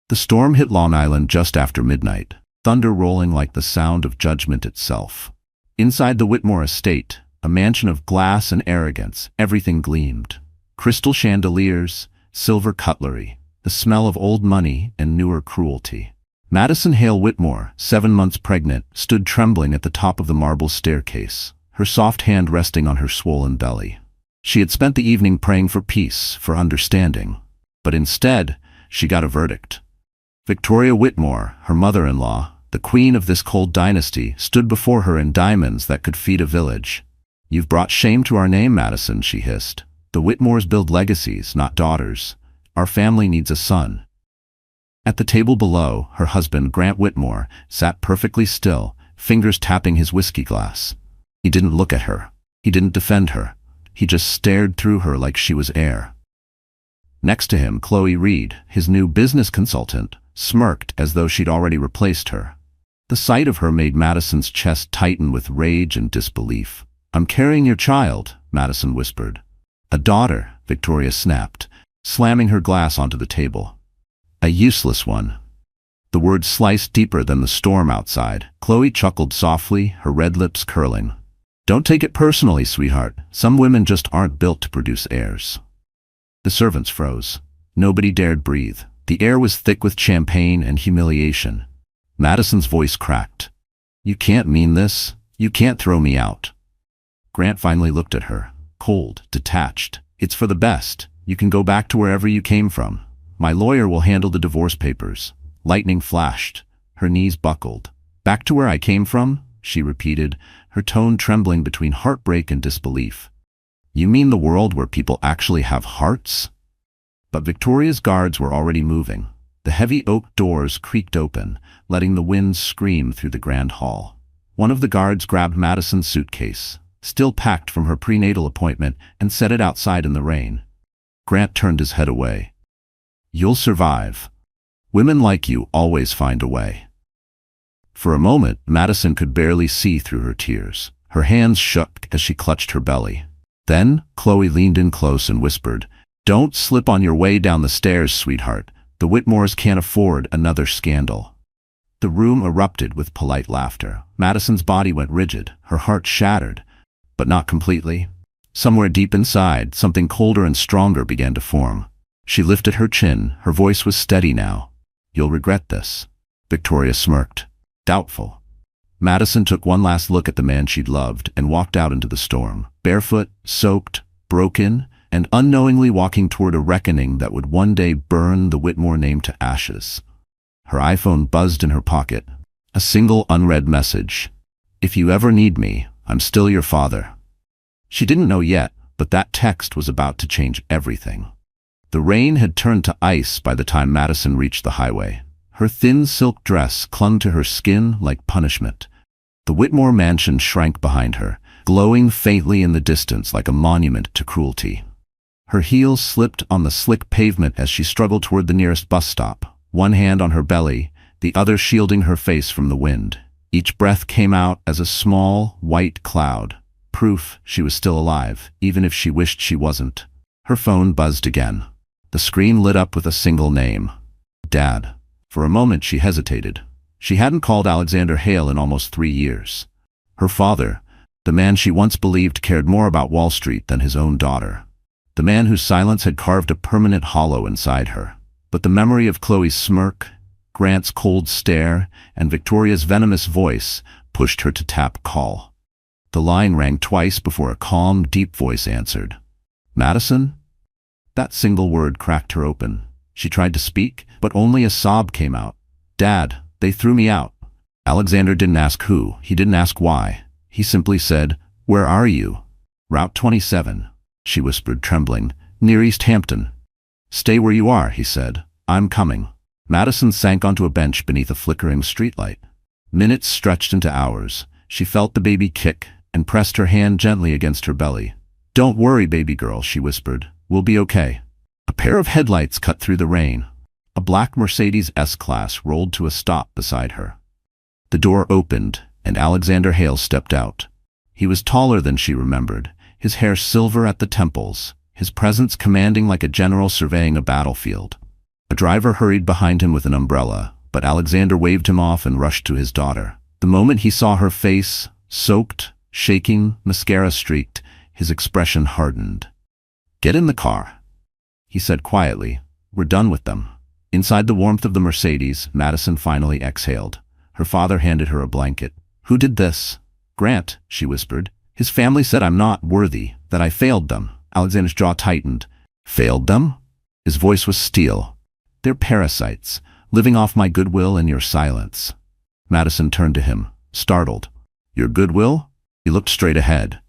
The storm hit Long Island just after midnight, thunder rolling like the sound of judgment itself. Inside the Whitmore estate, a mansion of glass and arrogance, everything gleamed. Crystal chandeliers, silver cutlery, the smell of old money and newer cruelty. Madison Hale Whitmore, 7 months pregnant, stood trembling at the top of the marble staircase, her soft hand resting on her swollen belly. She had spent the evening praying for peace, for understanding. But instead, she got a verdict. Victoria Whitmore, her mother-in-law, the queen of this cold dynasty, stood before her in diamonds that could feed a village. "You've brought shame to our name, Madison," she hissed. "The Whitmores build legacies, not daughters. Our family needs a son." At the table below, her husband, Grant Whitmore, sat perfectly still, fingers tapping his whiskey glass. He didn't look at her. He didn't defend her. He just stared through her like she was air. Next to him, Chloe Reed, his new business consultant, smirked as though she'd already replaced her. The sight of her made Madison's chest tighten with rage and disbelief. "I'm carrying your child," Madison whispered. "A daughter," Victoria snapped, slamming her glass onto the table. "A useless one." The words sliced deeper than the storm outside. Chloe chuckled softly, her red lips curling. "Don't take it personally, sweetheart. Some women just aren't built to produce heirs." The servants froze. Nobody dared breathe. The air was thick with champagne and humiliation. Madison's voice cracked. "You can't mean this. You can't throw me out." Grant finally looked at her, cold, detached. "It's for the best. You can go back to wherever you came from. My lawyer will handle the divorce papers." Lightning flashed. Her knees buckled. "Back to where I came from?" she repeated, her tone trembling between heartbreak and disbelief. "You mean the world where people actually have hearts?" But Victoria's guards were already moving. The heavy oak doors creaked open, letting the wind scream through the grand hall. One of the guards grabbed Madison's suitcase, still packed from her prenatal appointment, and set it outside in the rain. Grant turned his head away. "You'll survive. Women like you always find a way." For a moment, Madison could barely see through her tears. Her hands shook as she clutched her belly. Then, Chloe leaned in close and whispered, "Don't slip on your way down the stairs, sweetheart. The Whitmores can't afford another scandal." The room erupted with polite laughter. Madison's body went rigid, her heart shattered, but not completely. Somewhere deep inside, something colder and stronger began to form. She lifted her chin, her voice was steady now. "You'll regret this." Victoria smirked, doubtful. Madison took one last look at the man she'd loved and walked out into the storm, barefoot, soaked, broken, and unknowingly walking toward a reckoning that would one day burn the Whitmore name to ashes. Her iPhone buzzed in her pocket. A single unread message. "If you ever need me, I'm still your father." She didn't know yet, but that text was about to change everything. The rain had turned to ice by the time Madison reached the highway. Her thin silk dress clung to her skin like punishment. The Whitmore mansion shrank behind her, glowing faintly in the distance like a monument to cruelty. Her heels slipped on the slick pavement as she struggled toward the nearest bus stop, one hand on her belly, the other shielding her face from the wind. Each breath came out as a small, white cloud, proof she was still alive, even if she wished she wasn't. Her phone buzzed again. The screen lit up with a single name. Dad. For a moment she hesitated. She hadn't called Alexander Hale in almost 3 years. Her father, the man she once believed cared more about Wall Street than his own daughter. The man whose silence had carved a permanent hollow inside her. But the memory of Chloe's smirk, Grant's cold stare, and Victoria's venomous voice pushed her to tap call. The line rang twice before a calm, deep voice answered. "Madison?" That single word cracked her open. She tried to speak, but only a sob came out. "Dad, they threw me out." Alexander didn't ask who, he didn't ask why. He simply said, "Where are you?" "Route 27, she whispered, trembling. "Near East Hampton." "Stay where you are," he said. "I'm coming." Madison sank onto a bench beneath a flickering streetlight. Minutes stretched into hours. She felt the baby kick and pressed her hand gently against her belly. "Don't worry, baby girl," she whispered. "We'll be okay." A pair of headlights cut through the rain. A black Mercedes S-Class rolled to a stop beside her. The door opened, and Alexander Hale stepped out. He was taller than she remembered, his hair silver at the temples, his presence commanding like a general surveying a battlefield. A driver hurried behind him with an umbrella, but Alexander waved him off and rushed to his daughter. The moment he saw her face, soaked, shaking, mascara streaked, his expression hardened. "Get in the car," he said quietly. "We're done with them." Inside the warmth of the Mercedes, Madison finally exhaled. Her father handed her a blanket. "Who did this?" "Grant," she whispered. "His family said I'm not worthy, that I failed them." Alexander's jaw tightened. "Failed them?" His voice was steel. "They're parasites, living off my goodwill and your silence." Madison turned to him, startled. "Your goodwill?" He looked straight ahead.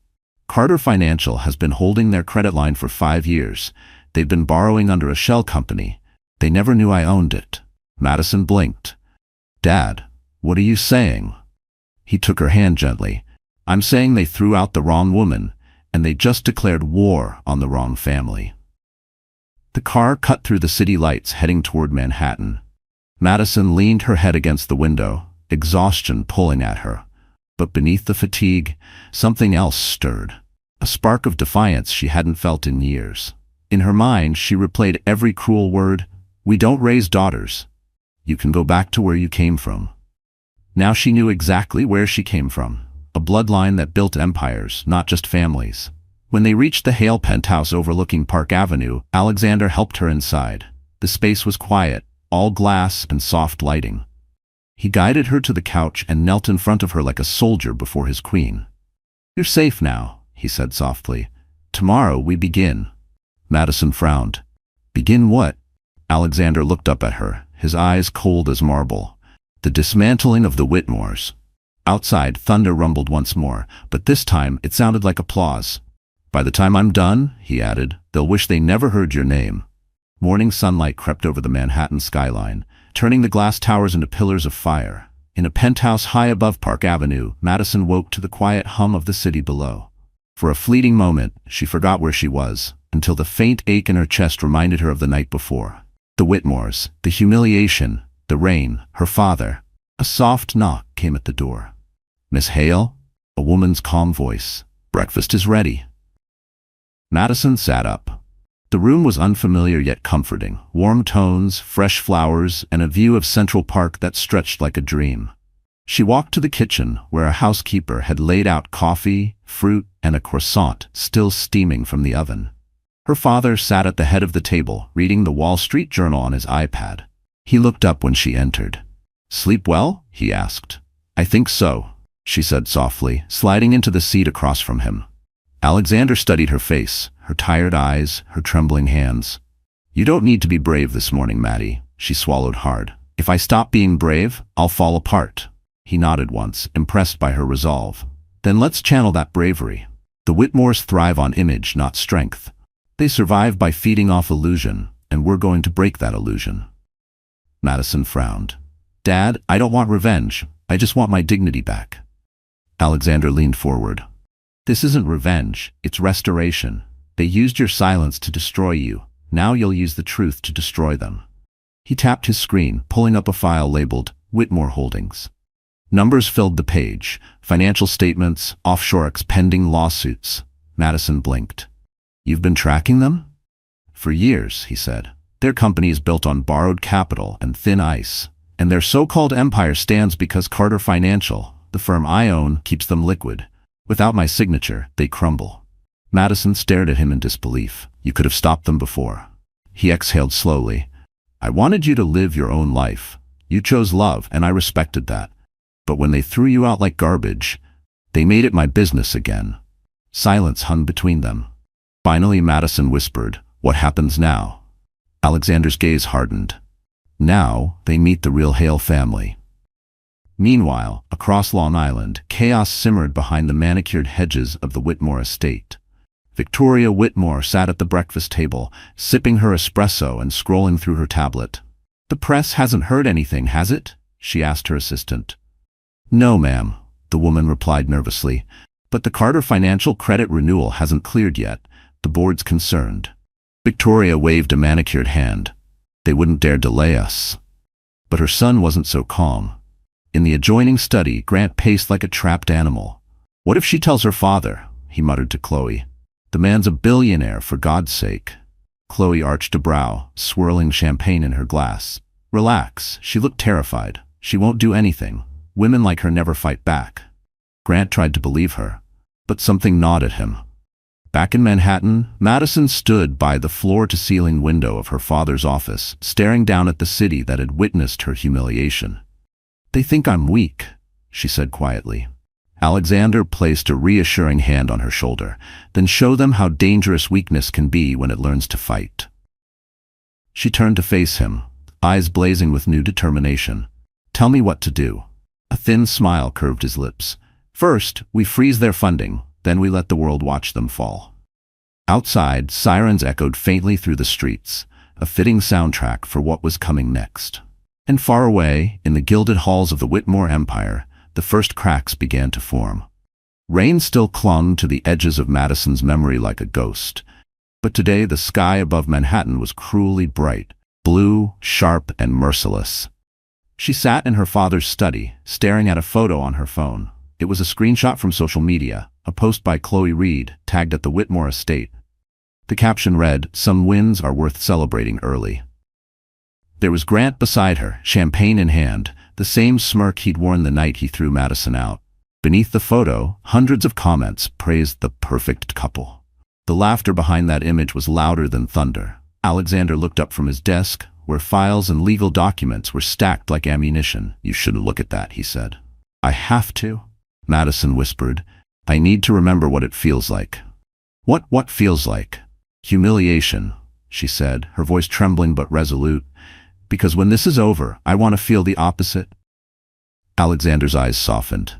"Carter Financial has been holding their credit line for 5 years. They've been borrowing under a shell company. They never knew I owned it." Madison blinked. "Dad, what are you saying?" He took her hand gently. "I'm saying they threw out the wrong woman, and they just declared war on the wrong family." The car cut through the city lights heading toward Manhattan. Madison leaned her head against the window, exhaustion pulling at her. But beneath the fatigue, something else stirred. A spark of defiance she hadn't felt in years. In her mind, she replayed every cruel word. "We don't raise daughters. You can go back to where you came from." Now she knew exactly where she came from. A bloodline that built empires, not just families. When they reached the Hale penthouse overlooking Park Avenue, Alexander helped her inside. The space was quiet, all glass and soft lighting. He guided her to the couch and knelt in front of her like a soldier before his queen. "You're safe now," he said softly. "Tomorrow we begin." Madison frowned. "Begin what?" Alexander looked up at her, his eyes cold as marble. "The dismantling of the Whitmores." Outside, thunder rumbled once more, but this time it sounded like applause. "By the time I'm done," he added, "they'll wish they never heard your name." Morning sunlight crept over the Manhattan skyline, turning the glass towers into pillars of fire. In a penthouse high above Park Avenue, Madison woke to the quiet hum of the city below. For a fleeting moment, she forgot where she was, until the faint ache in her chest reminded her of the night before. The Whitmores, the humiliation, the rain, her father. A soft knock came at the door. "Miss Hale?" A woman's calm voice. "Breakfast is ready." Madison sat up. The room was unfamiliar yet comforting. Warm tones, fresh flowers, and a view of Central Park that stretched like a dream. She walked to the kitchen, where a housekeeper had laid out coffee, fruit, and a croissant still steaming from the oven. Her father sat at the head of the table, reading the Wall Street Journal on his iPad. He looked up when she entered. "Sleep well?" he asked. "I think so," she said softly, sliding into the seat across from him. Alexander studied her face, her tired eyes, her trembling hands. "You don't need to be brave this morning, Maddie," she swallowed hard. "If I stop being brave, I'll fall apart." He nodded once, impressed by her resolve. "Then let's channel that bravery. The Whitmores thrive on image, not strength. They survive by feeding off illusion, and we're going to break that illusion." Madison frowned. "Dad, I don't want revenge. I just want my dignity back." Alexander leaned forward. "This isn't revenge, it's restoration. They used your silence to destroy you. Now you'll use the truth to destroy them." He tapped his screen, pulling up a file labeled Whitmore Holdings. Numbers filled the page. Financial statements, offshore pending lawsuits. Madison blinked. "You've been tracking them?" "For years," he said. "Their company is built on borrowed capital and thin ice. And their so-called empire stands because Carter Financial, the firm I own, keeps them liquid. Without my signature, they crumble." Madison stared at him in disbelief. "You could have stopped them before." He exhaled slowly. "I wanted you to live your own life. You chose love, and I respected that. But when they threw you out like garbage, they made it my business again." Silence hung between them. Finally, Madison whispered, "What happens now?" Alexander's gaze hardened. "Now, they meet the real Hale family." Meanwhile, across Long Island, chaos simmered behind the manicured hedges of the Whitmore estate. Victoria Whitmore sat at the breakfast table, sipping her espresso and scrolling through her tablet. "The press hasn't heard anything, has it?" she asked her assistant. "No, ma'am," the woman replied nervously. "But the Carter Financial credit renewal hasn't cleared yet. The board's concerned." Victoria waved a manicured hand. "They wouldn't dare delay us." But her son wasn't so calm. In the adjoining study, Grant paced like a trapped animal. "What if she tells her father?" he muttered to Chloe. "The man's a billionaire, for God's sake." Chloe arched a brow, swirling champagne in her glass. Relax, she looked terrified. She won't do anything. Women like her never fight back. Grant tried to believe her, but something gnawed at him. Back in Manhattan, Madison stood by the floor-to-ceiling window of her father's office, staring down at the city that had witnessed her humiliation. "They think I'm weak," she said quietly. Alexander placed a reassuring hand on her shoulder, then show them how dangerous weakness can be when it learns to fight. She turned to face him, eyes blazing with new determination. "Tell me what to do." A thin smile curved his lips. "First, we freeze their funding, then we let the world watch them fall." Outside, sirens echoed faintly through the streets, a fitting soundtrack for what was coming next. And far away, in the gilded halls of the Whitmore Empire, the first cracks began to form. Rain still clung to the edges of Madison's memory like a ghost, but today the sky above Manhattan was cruelly bright, blue, sharp, and merciless. She sat in her father's study, staring at a photo on her phone. It was a screenshot from social media, a post by Chloe Reed, tagged at the Whitmore estate. The caption read, "Some wins are worth celebrating early." There was Grant beside her, champagne in hand, the same smirk he'd worn the night he threw Madison out. Beneath the photo, hundreds of comments praised the perfect couple. The laughter behind that image was louder than thunder. Alexander looked up from his desk, where files and legal documents were stacked like ammunition. "You shouldn't look at that," he said. "I have to," Madison whispered. "I need to remember what it feels like." What feels like?" "Humiliation," she said, her voice trembling but resolute. "Because when this is over, I want to feel the opposite." Alexander's eyes softened.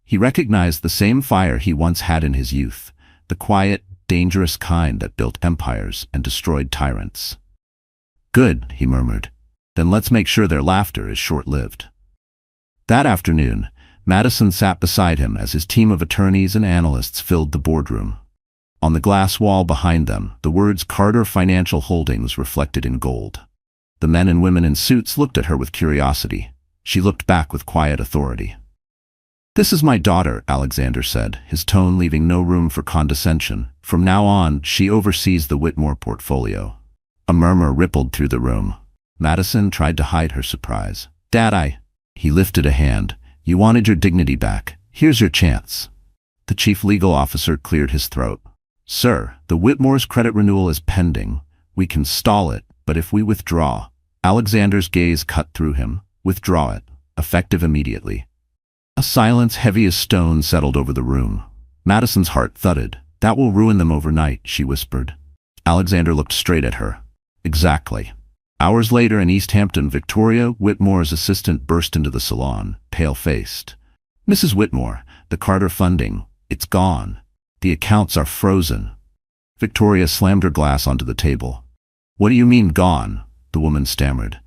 He recognized the same fire he once had in his youth, the quiet, dangerous kind that built empires and destroyed tyrants. "Good," he murmured. "Then let's make sure their laughter is short-lived." That afternoon, Madison sat beside him as his team of attorneys and analysts filled the boardroom. On the glass wall behind them, the words Carter Financial Holdings reflected in gold. The men and women in suits looked at her with curiosity. She looked back with quiet authority. "This is my daughter," Alexander said, his tone leaving no room for condescension. "From now on, she oversees the Whitmore portfolio." A murmur rippled through the room. Madison tried to hide her surprise. "Dad, He lifted a hand. "You wanted your dignity back. Here's your chance." The chief legal officer cleared his throat. "Sir, the Whitmore's credit renewal is pending. We can stall it, but if we withdraw..." Alexander's gaze cut through him. "Withdraw it. Effective immediately." A silence heavy as stone settled over the room. Madison's heart thudded. "That will ruin them overnight," she whispered. Alexander looked straight at her. "Exactly." Hours later in East Hampton, Victoria, Whitmore's assistant, burst into the salon, pale-faced. "Mrs. Whitmore, the Carter funding, it's gone. The accounts are frozen." Victoria slammed her glass onto the table. "What do you mean, gone?" the woman stammered.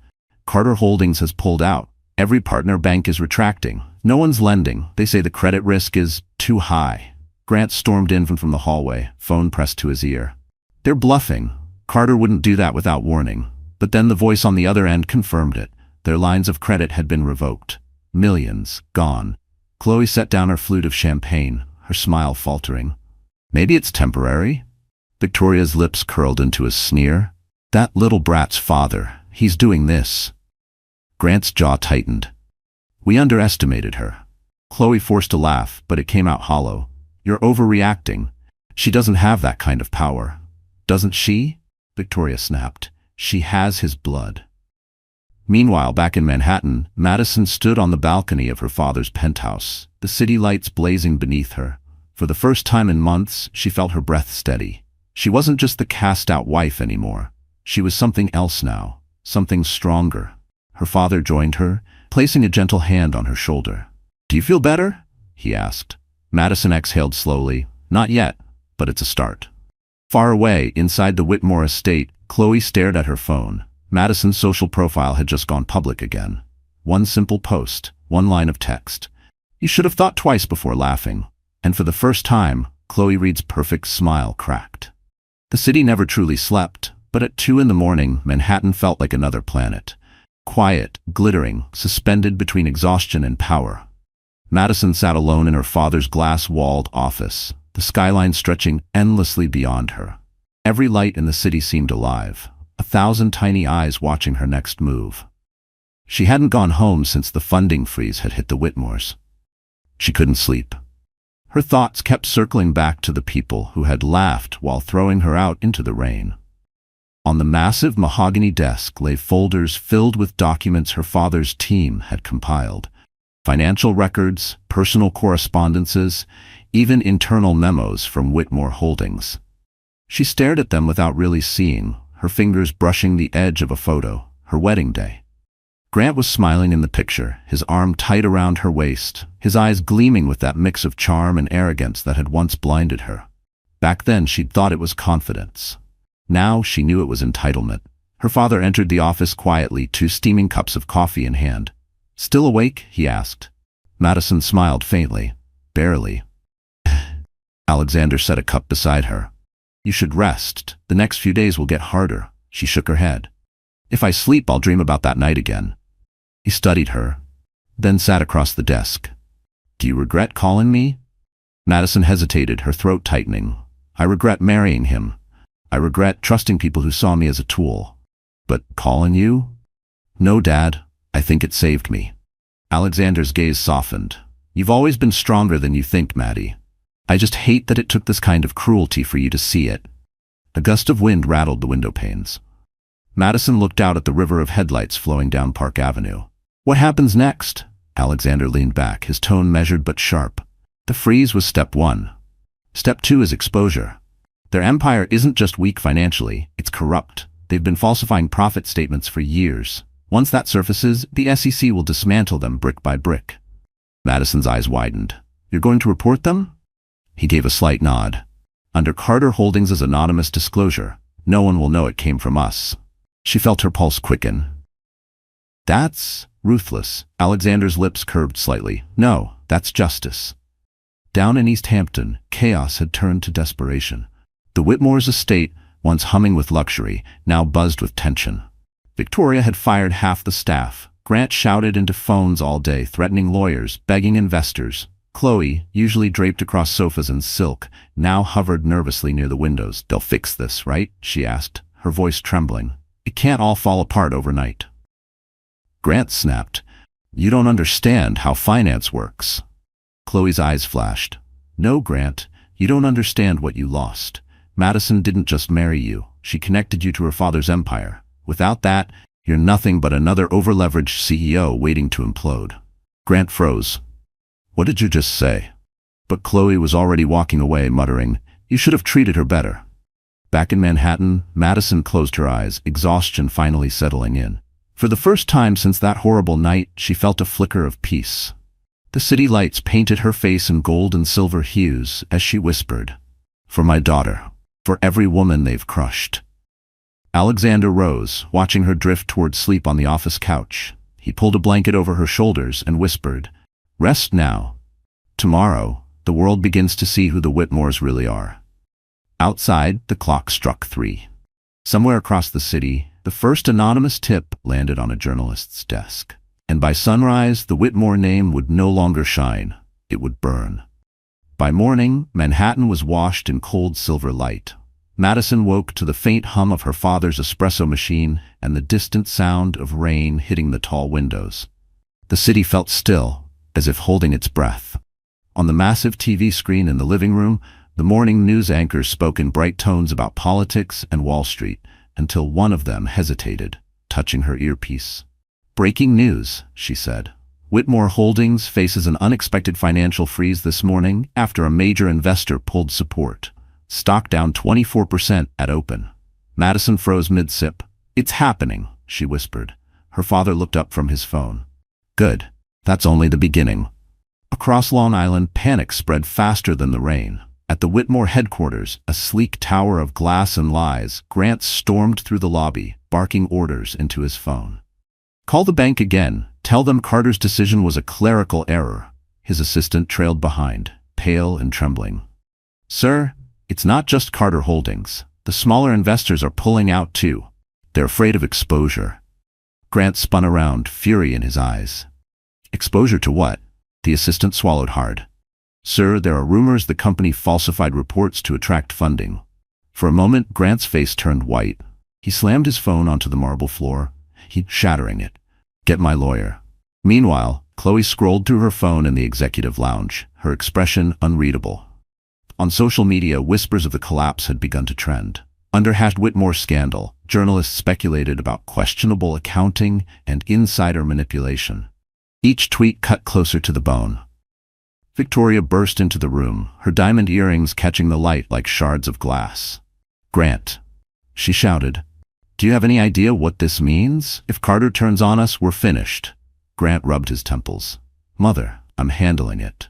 "Carter Holdings has pulled out. Every partner bank is retracting. No one's lending. They say the credit risk is too high." Grant stormed in from the hallway, phone pressed to his ear. "They're bluffing. Carter wouldn't do that without warning." But then the voice on the other end confirmed it. Their lines of credit had been revoked. Millions gone. Chloe set down her flute of champagne, her smile faltering. "Maybe it's temporary?" Victoria's lips curled into a sneer. "That little brat's father, he's doing this." Grant's jaw tightened. "We underestimated her." Chloe forced a laugh, but it came out hollow. "You're overreacting. She doesn't have that kind of power." "Doesn't she?" Victoria snapped. "She has his blood." Meanwhile, back in Manhattan, Madison stood on the balcony of her father's penthouse, the city lights blazing beneath her. For the first time in months, she felt her breath steady. She wasn't just the cast-out wife anymore. She was something else now, something stronger. Her father joined her, placing a gentle hand on her shoulder. "Do you feel better?" he asked. Madison exhaled slowly. "Not yet, but it's a start." Far away, inside the Whitmore estate, Chloe stared at her phone. Madison's social profile had just gone public again. One simple post, one line of text. "You should have thought twice before laughing." And for the first time, Chloe Reed's perfect smile cracked. The city never truly slept, but at 2 in the morning, Manhattan felt like another planet. Quiet, glittering, suspended between exhaustion and power. Madison sat alone in her father's glass-walled office, the skyline stretching endlessly beyond her. Every light in the city seemed alive, 1,000 tiny eyes watching her next move. She hadn't gone home since the funding freeze had hit the Whitmores. She couldn't sleep. Her thoughts kept circling back to the people who had laughed while throwing her out into the rain. On the massive mahogany desk lay folders filled with documents her father's team had compiled. Financial records, personal correspondences, even internal memos from Whitmore Holdings. She stared at them without really seeing, her fingers brushing the edge of a photo, her wedding day. Grant was smiling in the picture, his arm tight around her waist, his eyes gleaming with that mix of charm and arrogance that had once blinded her. Back then she'd thought it was confidence. Now she knew it was entitlement. Her father entered the office quietly, 2 steaming cups of coffee in hand. "Still awake?" he asked. Madison smiled faintly. "Barely." Alexander set a cup beside her. "You should rest. The next few days will get harder." She shook her head. "If I sleep, I'll dream about that night again." He studied her, then sat across the desk. "Do you regret calling me?" Madison hesitated, her throat tightening. "I regret marrying him. I regret trusting people who saw me as a tool. But calling you? No, Dad. I think it saved me." Alexander's gaze softened. "You've always been stronger than you think, Maddie. I just hate that it took this kind of cruelty for you to see it." A gust of wind rattled the window panes. Madison looked out at the river of headlights flowing down Park Avenue. "What happens next?" Alexander leaned back, his tone measured but sharp. "The freeze was step 1. Step 2 is exposure. Their empire isn't just weak financially, it's corrupt. They've been falsifying profit statements for years. Once that surfaces, the SEC will dismantle them brick by brick." Madison's eyes widened. "You're going to report them?" He gave a slight nod. "Under Carter Holdings' anonymous disclosure, no one will know it came from us." She felt her pulse quicken. "That's ruthless." Alexander's lips curved slightly. "No, that's justice." Down in East Hampton, chaos had turned to desperation. The Whitmores' estate, once humming with luxury, now buzzed with tension. Victoria had fired half the staff. Grant shouted into phones all day, threatening lawyers, begging investors. Chloe, usually draped across sofas in silk, now hovered nervously near the windows. "They'll fix this, right?" she asked, her voice trembling. "It can't all fall apart overnight." Grant snapped. "You don't understand how finance works." Chloe's eyes flashed. "No, Grant, you don't understand what you lost. Madison didn't just marry you. She connected you to her father's empire. Without that, you're nothing but another over-leveraged CEO waiting to implode." Grant froze. "What did you just say?" But Chloe was already walking away, muttering, "You should have treated her better." Back in Manhattan, Madison closed her eyes, exhaustion finally settling in. For the first time since that horrible night, she felt a flicker of peace. The city lights painted her face in gold and silver hues as she whispered, "For my daughter, for every woman they've crushed." Alexander rose, watching her drift toward sleep on the office couch. He pulled a blanket over her shoulders and whispered, "Rest now. Tomorrow, the world begins to see who the Whitmores really are." Outside, the clock struck 3. Somewhere across the city, the first anonymous tip landed on a journalist's desk. And by sunrise, the Whitmore name would no longer shine. It would burn. By morning, Manhattan was washed in cold silver light. Madison woke to the faint hum of her father's espresso machine and the distant sound of rain hitting the tall windows. The city felt still, as if holding its breath. On the massive TV screen in the living room, the morning news anchors spoke in bright tones about politics and Wall Street, until one of them hesitated, touching her earpiece. "Breaking news," she said. "Whitmore Holdings faces an unexpected financial freeze this morning after a major investor pulled support. Stock down 24% at open." Madison froze mid-sip. "It's happening," she whispered. Her father looked up from his phone. "Good. That's only the beginning." Across Long Island, panic spread faster than the rain. At the Whitmore headquarters, a sleek tower of glass and lies, Grant stormed through the lobby, barking orders into his phone. "Call the bank again. Tell them Carter's decision was a clerical error." His assistant trailed behind, pale and trembling. "Sir, it's not just Carter Holdings. The smaller investors are pulling out too. They're afraid of exposure." Grant spun around, fury in his eyes. "Exposure to what?" The assistant swallowed hard. "Sir, there are rumors the company falsified reports to attract funding." For a moment, Grant's face turned white. He slammed his phone onto the marble floor, shattering it. "Get my lawyer." Meanwhile, Chloe scrolled through her phone in the executive lounge, her expression unreadable. On social media, whispers of the collapse had begun to trend. Under #Whitmore scandal, journalists speculated about questionable accounting and insider manipulation. Each tweet cut closer to the bone. Victoria burst into the room, her diamond earrings catching the light like shards of glass. "Grant," she shouted, "do you have any idea what this means? If Carter turns on us, we're finished." Grant rubbed his temples. "Mother, I'm handling it."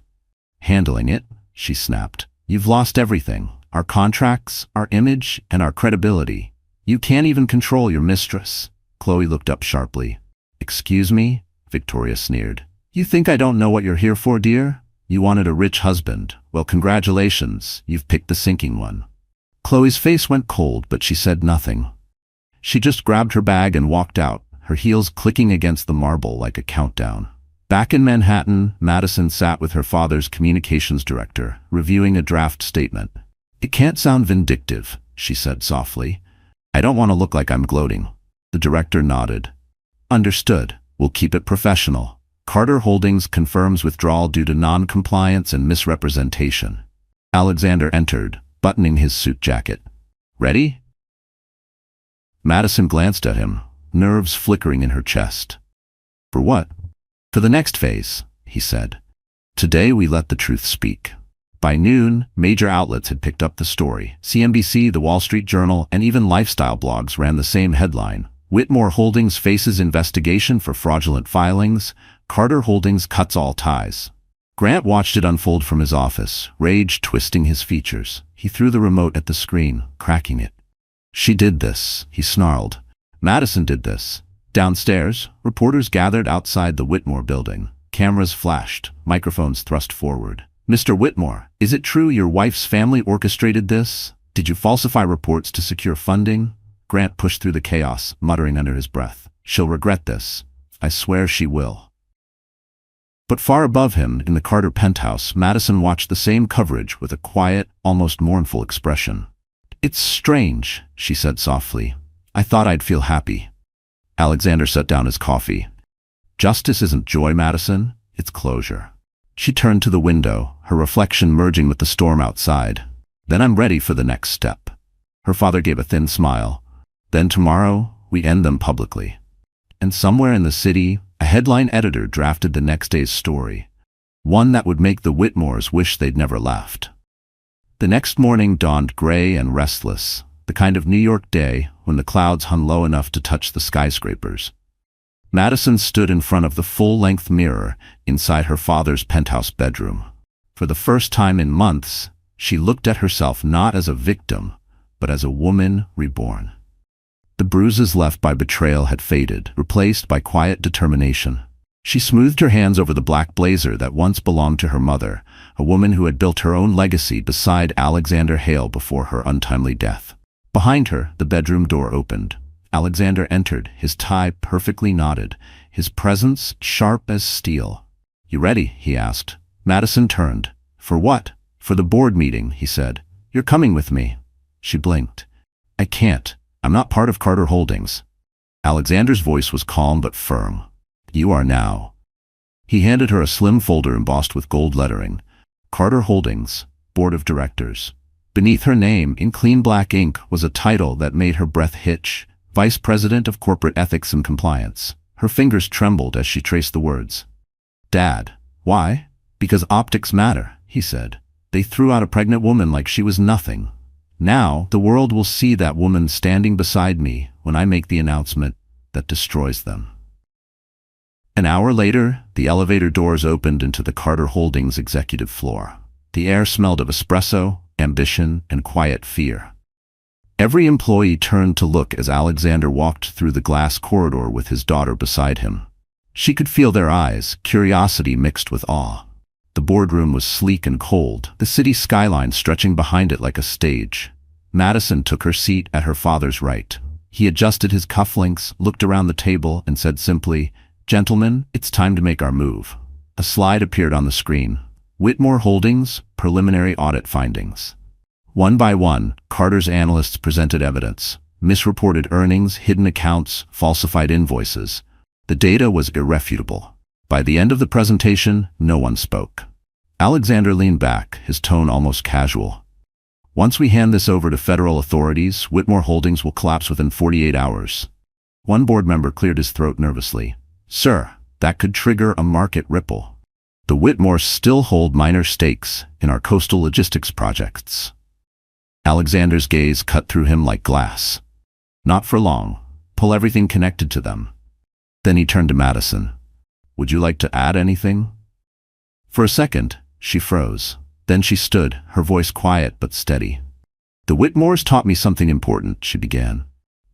"Handling it?" she snapped. "You've lost everything. Our contracts, our image, and our credibility. You can't even control your mistress." Chloe looked up sharply. "Excuse me?" Victoria sneered. "You think I don't know what you're here for, dear? You wanted a rich husband. Well, congratulations, you've picked the sinking one." Chloe's face went cold, but she said nothing. She just grabbed her bag and walked out, her heels clicking against the marble like a countdown. Back in Manhattan, Madison sat with her father's communications director, reviewing a draft statement. "It can't sound vindictive," she said softly. "I don't want to look like I'm gloating." The director nodded. "Understood. We'll keep it professional. Carter Holdings confirms withdrawal due to non-compliance and misrepresentation." Alexander entered, buttoning his suit jacket. "Ready?" Madison glanced at him, nerves flickering in her chest. "For what?" "For the next phase," he said. "Today we let the truth speak." By noon, major outlets had picked up the story. CNBC, The Wall Street Journal, and even lifestyle blogs ran the same headline. "Whitmore Holdings faces investigation for fraudulent filings. Carter Holdings cuts all ties." Grant watched it unfold from his office, rage twisting his features. He threw the remote at the screen, cracking it. "She did this," he snarled. "Madison did this." Downstairs, reporters gathered outside the Whitmore building. Cameras flashed, microphones thrust forward. "Mr. Whitmore, is it true your wife's family orchestrated this? Did you falsify reports to secure funding?" Grant pushed through the chaos, muttering under his breath. "She'll regret this. I swear she will." But far above him, in the Carter penthouse, Madison watched the same coverage with a quiet, almost mournful expression. "It's strange," she said softly. "I thought I'd feel happy." Alexander set down his coffee. "Justice isn't joy, Madison. It's closure." She turned to the window, her reflection merging with the storm outside. "Then I'm ready for the next step." Her father gave a thin smile. "Then tomorrow, we end them publicly." And somewhere in the city, a headline editor drafted the next day's story, one that would make the Whitmores wish they'd never left. The next morning dawned gray and restless, the kind of New York day when the clouds hung low enough to touch the skyscrapers. Madison stood in front of the full-length mirror inside her father's penthouse bedroom. For the first time in months, she looked at herself not as a victim, but as a woman reborn. The bruises left by betrayal had faded, replaced by quiet determination. She smoothed her hands over the black blazer that once belonged to her mother, a woman who had built her own legacy beside Alexander Hale before her untimely death. Behind her, the bedroom door opened. Alexander entered, his tie perfectly knotted, his presence sharp as steel. "You ready?" he asked. Madison turned. "For what?" "For the board meeting," he said. "You're coming with me." She blinked. "I can't. I'm not part of Carter Holdings." Alexander's voice was calm but firm. "You are now." He handed her a slim folder embossed with gold lettering. Carter Holdings, Board of Directors. Beneath her name, in clean black ink, was a title that made her breath hitch: Vice President of Corporate Ethics and Compliance. Her fingers trembled as she traced the words. "Dad." "Why?" "Because optics matter," he said. "They threw out a pregnant woman like she was nothing. Now, the world will see that woman standing beside me when I make the announcement that destroys them." An hour later, the elevator doors opened into the Carter Holdings executive floor. The air smelled of espresso, ambition, and quiet fear. Every employee turned to look as Alexander walked through the glass corridor with his daughter beside him. She could feel their eyes, curiosity mixed with awe. The boardroom was sleek and cold, the city skyline stretching behind it like a stage. Madison took her seat at her father's right. He adjusted his cufflinks, looked around the table, and said simply, "Gentlemen, it's time to make our move." A slide appeared on the screen. "Whitmore Holdings, Preliminary Audit Findings." One by one, Carter's analysts presented evidence: misreported earnings, hidden accounts, falsified invoices. The data was irrefutable. By the end of the presentation, no one spoke. Alexander leaned back, his tone almost casual. Once we hand this over to federal authorities, Whitmore Holdings will collapse within 48 hours. One board member cleared his throat nervously. Sir, that could trigger a market ripple. The Whitmores still hold minor stakes in our coastal logistics projects. Alexander's gaze cut through him like glass. Not for long. Pull everything connected to them. Then he turned to Madison. Would you like to add anything? For a second, she froze. Then she stood, her voice quiet but steady. The Whitmores taught me something important, she began.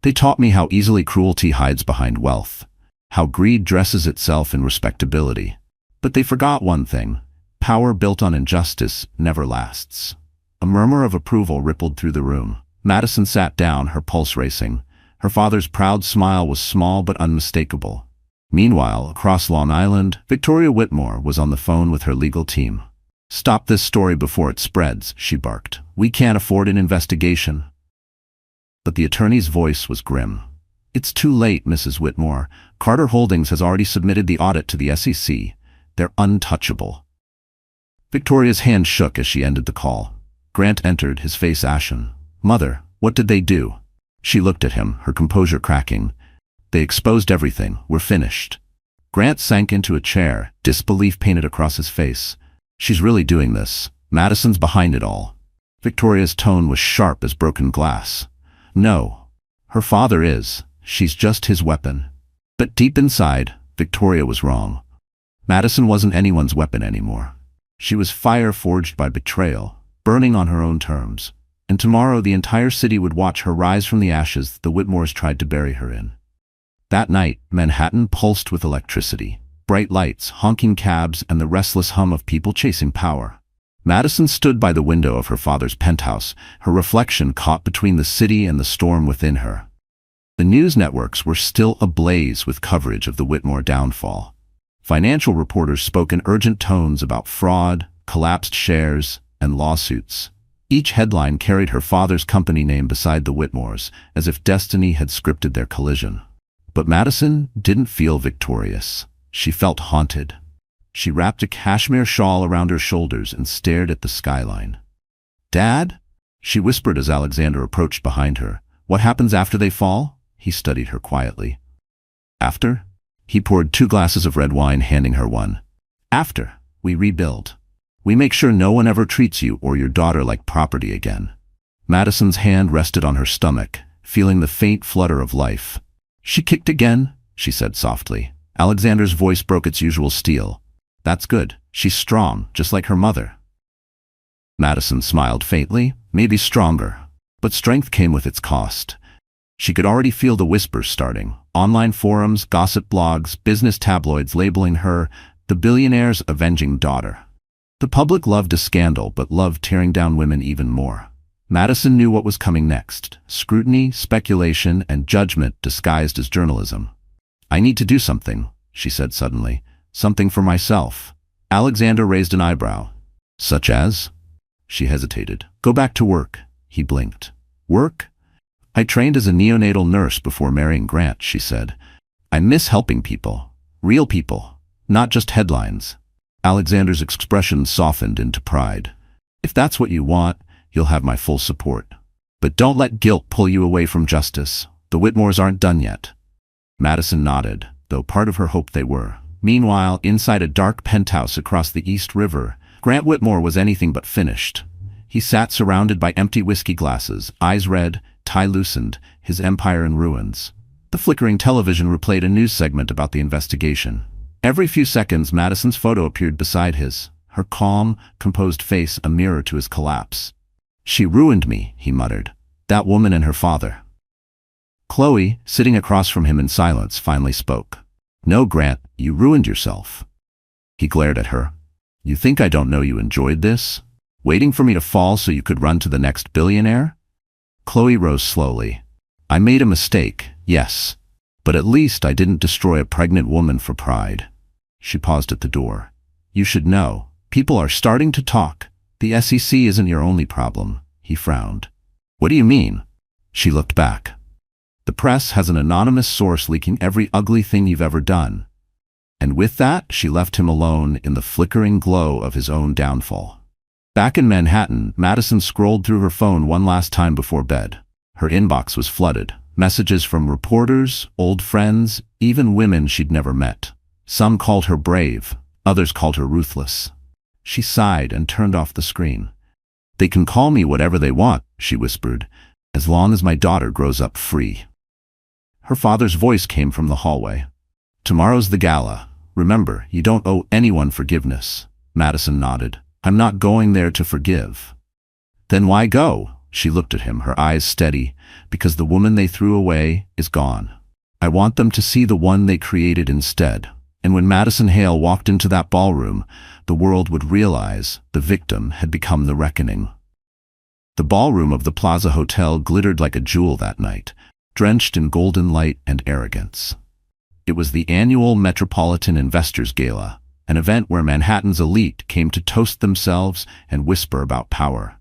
They taught me how easily cruelty hides behind wealth, how greed dresses itself in respectability. But they forgot one thing: power built on injustice never lasts. A murmur of approval rippled through the room. Madison sat down, her pulse racing. Her father's proud smile was small but unmistakable. Meanwhile, across Long Island, Victoria Whitmore was on the phone with her legal team. Stop this story before it spreads, she barked. We can't afford an investigation. But the attorney's voice was grim. It's too late, Mrs. Whitmore. Carter Holdings has already submitted the audit to the SEC. They're untouchable. Victoria's hand shook as she ended the call. Grant entered, his face ashen. Mother, what did they do? She looked at him, her composure cracking. They exposed everything. We're finished. Grant sank into a chair, disbelief painted across his face. She's really doing this. Madison's behind it all. Victoria's tone was sharp as broken glass. No. Her father is. She's just his weapon. But deep inside, Victoria was wrong. Madison wasn't anyone's weapon anymore. She was fire forged by betrayal, burning on her own terms. And tomorrow the entire city would watch her rise from the ashes the Whitmores tried to bury her in. That night, Manhattan pulsed with electricity. Bright lights, honking cabs, and the restless hum of people chasing power. Madison stood by the window of her father's penthouse, her reflection caught between the city and the storm within her. The news networks were still ablaze with coverage of the Whitmore downfall. Financial reporters spoke in urgent tones about fraud, collapsed shares, and lawsuits. Each headline carried her father's company name beside the Whitmores, as if destiny had scripted their collision. But Madison didn't feel victorious. She felt haunted. She wrapped a cashmere shawl around her shoulders and stared at the skyline. Dad? She whispered as Alexander approached behind her. What happens after they fall? He studied her quietly. After? He poured 2 glasses of red wine, handing her one. After, we rebuild. We make sure no one ever treats you or your daughter like property again. Madison's hand rested on her stomach, feeling the faint flutter of life. She kicked again, she said softly. Alexander's voice broke its usual steel. That's good. She's strong, just like her mother. Madison smiled faintly, maybe stronger. But strength came with its cost. She could already feel the whispers starting. Online forums, gossip blogs, business tabloids labeling her the billionaire's avenging daughter. The public loved a scandal, but loved tearing down women even more. Madison knew what was coming next. Scrutiny, speculation, and judgment disguised as journalism. I need to do something, she said suddenly. Something for myself. Alexander raised an eyebrow. Such as? She hesitated. Go back to work. He blinked. Work? I trained as a neonatal nurse before marrying Grant, she said. I miss helping people. Real people. Not just headlines. Alexander's expression softened into pride. If that's what you want, you'll have my full support. But don't let guilt pull you away from justice. The Whitmores aren't done yet. Madison nodded, though part of her hoped they were. Meanwhile, inside a dark penthouse across the East River, Grant Whitmore was anything but finished. He sat surrounded by empty whiskey glasses, eyes red, tie loosened, his empire in ruins. The flickering television replayed a news segment about the investigation. Every few seconds, Madison's photo appeared beside his, her calm, composed face a mirror to his collapse. She ruined me, he muttered. That woman and her father. Chloe, sitting across from him in silence, finally spoke. No, Grant, you ruined yourself. He glared at her. You think I don't know you enjoyed this? Waiting for me to fall so you could run to the next billionaire? Chloe rose slowly. I made a mistake, yes. But at least I didn't destroy a pregnant woman for pride. She paused at the door. You should know. People are starting to talk. The SEC isn't your only problem. he frowned. What do you mean? She looked back. The press has an anonymous source leaking every ugly thing you've ever done. And with that, she left him alone in the flickering glow of his own downfall. Back in Manhattan, Madison scrolled through her phone one last time before bed. Her inbox was flooded. Messages from reporters, old friends, even women she'd never met. Some called her brave, others called her ruthless. She sighed and turned off the screen. They can call me whatever they want, she whispered, as long as my daughter grows up free. Her father's voice came from the hallway. Tomorrow's the gala. Remember, you don't owe anyone forgiveness. Madison nodded. I'm not going there to forgive. Then why go? She looked at him, her eyes steady, because the woman they threw away is gone. I want them to see the one they created instead. And when Madison Hale walked into that ballroom, the world would realize the victim had become the reckoning. The ballroom of the Plaza Hotel glittered like a jewel that night, drenched in golden light and arrogance. It was the annual Metropolitan Investors Gala, an event where Manhattan's elite came to toast themselves and whisper about power.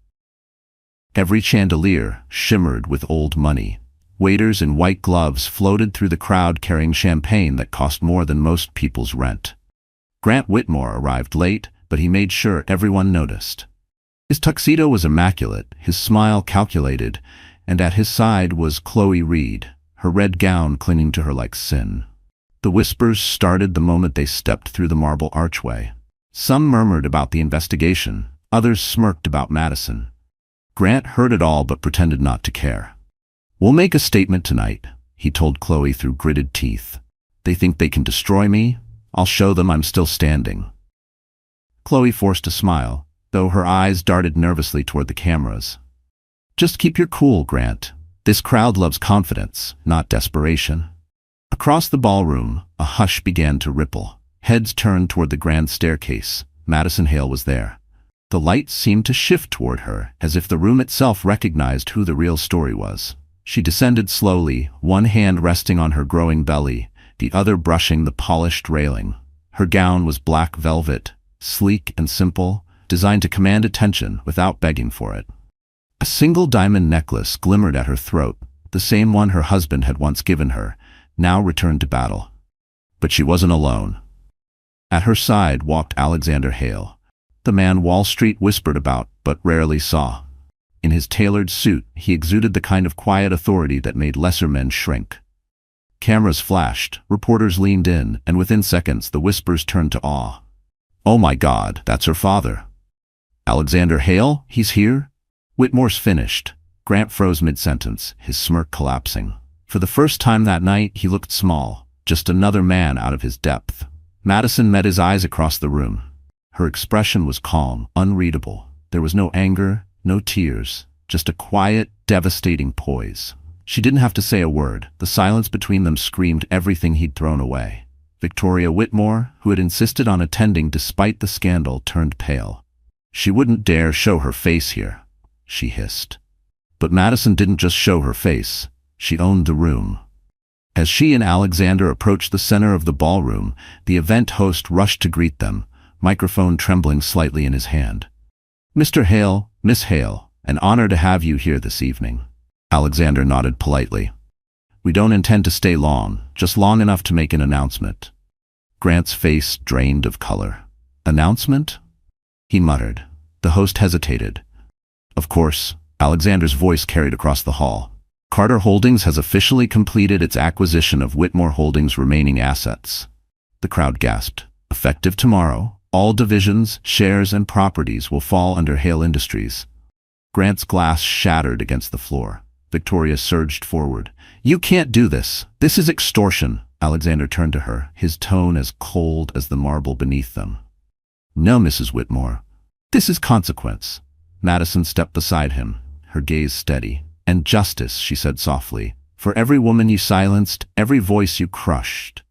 Every chandelier shimmered with old money. Waiters in white gloves floated through the crowd carrying champagne that cost more than most people's rent. Grant Whitmore arrived late, but he made sure everyone noticed. His tuxedo was immaculate, his smile calculated, and at his side was Chloe Reed, her red gown clinging to her like sin. The whispers started the moment they stepped through the marble archway. Some murmured about the investigation, others smirked about Madison. Grant heard it all but pretended not to care. We'll make a statement tonight, he told Chloe through gritted teeth. They think they can destroy me. I'll show them I'm still standing. Chloe forced a smile, though her eyes darted nervously toward the cameras. Just keep your cool, Grant. This crowd loves confidence, not desperation. Across the ballroom, a hush began to ripple. Heads turned toward the grand staircase. Madison Hale was there. The light seemed to shift toward her, as if the room itself recognized who the real story was. She descended slowly, one hand resting on her growing belly, the other brushing the polished railing. Her gown was black velvet, sleek and simple, designed to command attention without begging for it. A single diamond necklace glimmered at her throat, the same one her husband had once given her, now returned to battle. But she wasn't alone. At her side walked Alexander Hale, the man Wall Street whispered about but rarely saw. In his tailored suit, he exuded the kind of quiet authority that made lesser men shrink. Cameras flashed, reporters leaned in, and within seconds the whispers turned to awe. Oh my God, that's her father. Alexander Hale? He's here? Whitmore's finished. Grant froze mid-sentence, his smirk collapsing. For the first time that night, he looked small, just another man out of his depth. Madison met his eyes across the room. Her expression was calm, unreadable. There was no anger, no tears, just a quiet, devastating poise. She didn't have to say a word. The silence between them screamed everything he'd thrown away. Victoria Whitmore, who had insisted on attending despite the scandal, turned pale. She wouldn't dare show her face here, she hissed. But Madison didn't just show her face. She owned the room. As she and Alexander approached the center of the ballroom, the event host rushed to greet them, microphone trembling slightly in his hand. Mr. Hale, Miss Hale, an honor to have you here this evening. Alexander nodded politely. We don't intend to stay long, just long enough to make an announcement. Grant's face drained of color. Announcement? He muttered. The host hesitated. Of course, Alexander's voice carried across the hall. Carter Holdings has officially completed its acquisition of Whitmore Holdings' remaining assets. The crowd gasped. Effective tomorrow, all divisions, shares, and properties will fall under Hale Industries. Grant's glass shattered against the floor. Victoria surged forward. You can't do this. This is extortion. Alexander turned to her, his tone as cold as the marble beneath them. No, Mrs. Whitmore. This is consequence. Madison stepped beside him, her gaze steady. And justice, she said softly. For every woman you silenced, every voice you crushed.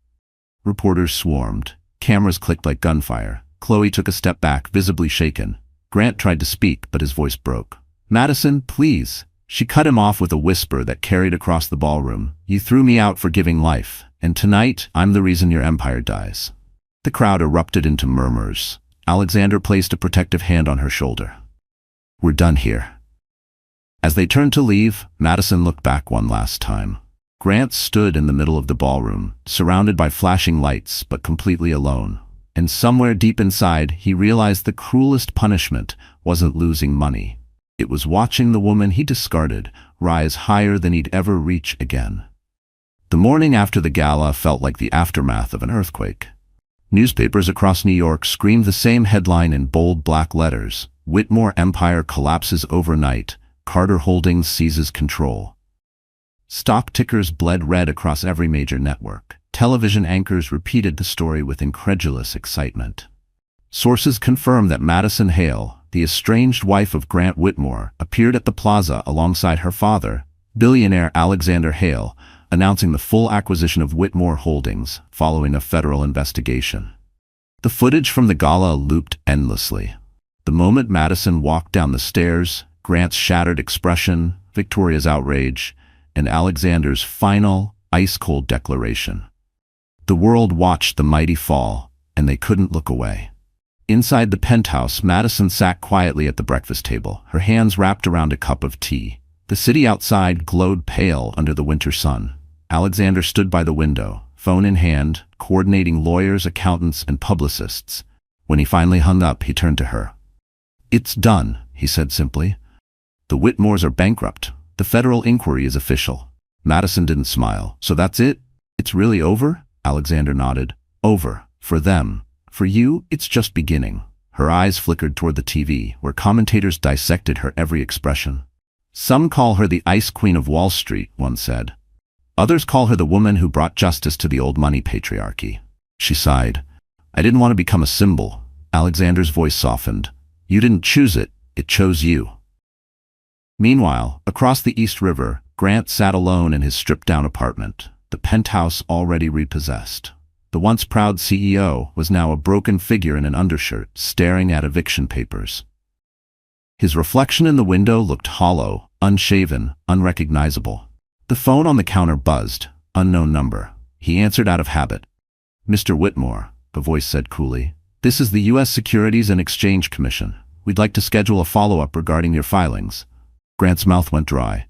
Reporters swarmed. Cameras clicked like gunfire. Chloe took a step back, visibly shaken. Grant tried to speak, but his voice broke. Madison, please. She cut him off with a whisper that carried across the ballroom. You threw me out for giving life, and tonight I'm the reason your empire dies. The crowd erupted into murmurs. Alexander placed a protective hand on her shoulder. We're done here. As they turned to leave, Madison looked back one last time. Grant stood in the middle of the ballroom, surrounded by flashing lights, but completely alone. And somewhere deep inside, he realized the cruelest punishment wasn't losing money. It was watching the woman he discarded rise higher than he'd ever reach again. The morning after the gala felt like the aftermath of an earthquake. Newspapers across New York screamed the same headline in bold black letters: Whitmore Empire collapses overnight, Carter Holdings seizes control. Stock tickers bled red across every major network. Television anchors repeated the story with incredulous excitement. Sources confirmed that Madison Hale, the estranged wife of Grant Whitmore, appeared at the plaza alongside her father, billionaire Alexander Hale, announcing the full acquisition of Whitmore Holdings following a federal investigation. The footage from the gala looped endlessly. The moment Madison walked down the stairs, Grant's shattered expression, Victoria's outrage, and Alexander's final, ice-cold declaration. The world watched the mighty fall, and they couldn't look away. Inside the penthouse, Madison sat quietly at the breakfast table, her hands wrapped around a cup of tea. The city outside glowed pale under the winter sun. Alexander stood by the window, phone in hand, coordinating lawyers, accountants, and publicists. When he finally hung up, he turned to her. "It's done," he said simply. "The Whitmores are bankrupt. The federal inquiry is official." Madison didn't smile. "So that's it? It's really over?" Alexander nodded. "Over. For them. For you, it's just beginning." Her eyes flickered toward the TV, where commentators dissected her every expression. "Some call her the Ice Queen of Wall Street," one said. "Others call her the woman who brought justice to the old money patriarchy." She sighed. "I didn't want to become a symbol." Alexander's voice softened. "You didn't choose it. It chose you." Meanwhile, across the East River, Grant sat alone in his stripped-down apartment, the penthouse already repossessed. The once proud CEO was now a broken figure in an undershirt, staring at eviction papers. His reflection in the window looked hollow, unshaven, unrecognizable. The phone on the counter buzzed. Unknown number. He answered out of habit. "Mr. Whitmore," the voice said coolly. "This is the U.S. Securities and Exchange Commission. We'd like to schedule a follow-up regarding your filings." Grant's mouth went dry.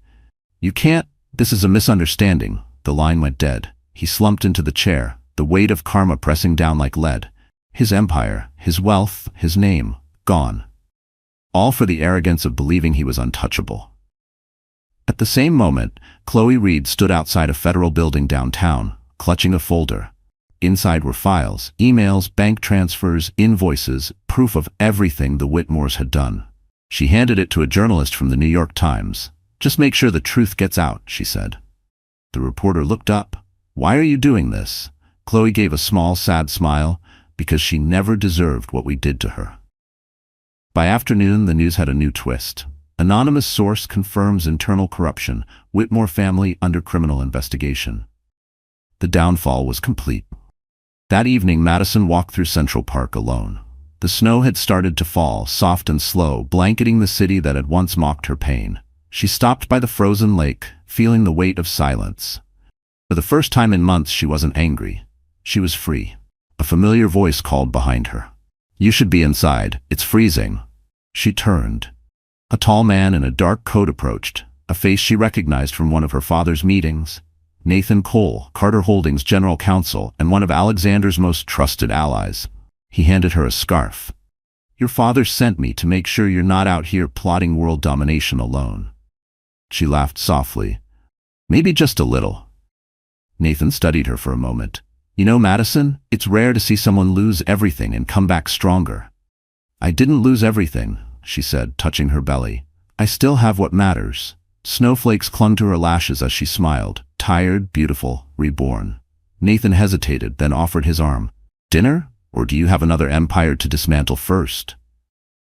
"You can't. This is a misunderstanding." The line went dead. He slumped into the chair, the weight of karma pressing down like lead. His empire, his wealth, his name, gone. All for the arrogance of believing he was untouchable. At the same moment, Chloe Reed stood outside a federal building downtown, clutching a folder. Inside were files, emails, bank transfers, invoices, proof of everything the Whitmores had done. She handed it to a journalist from the New York Times. "Just make sure the truth gets out," she said. The reporter looked up. "Why are you doing this?" Chloe gave a small, sad smile. "Because she never deserved what we did to her." By afternoon, the news had a new twist. Anonymous source confirms internal corruption. Whitmore family under criminal investigation. The downfall was complete. That evening, Madison walked through Central Park alone. The snow had started to fall, soft and slow, blanketing the city that had once mocked her pain. She stopped by the frozen lake, feeling the weight of silence. For the first time in months, she wasn't angry. She was free. A familiar voice called behind her. "You should be inside. It's freezing." She turned. A tall man in a dark coat approached, a face she recognized from one of her father's meetings. Nathan Cole, Carter Holdings general counsel and one of Alexander's most trusted allies. He handed her a scarf. "Your father sent me to make sure you're not out here plotting world domination alone." She laughed softly. "Maybe just a little." Nathan studied her for a moment. "You know, Madison, it's rare to see someone lose everything and come back stronger." "I didn't lose everything," she said, touching her belly. "I still have what matters." Snowflakes clung to her lashes as she smiled. Tired, beautiful, reborn. Nathan hesitated, then offered his arm. "Dinner? Or do you have another empire to dismantle first?"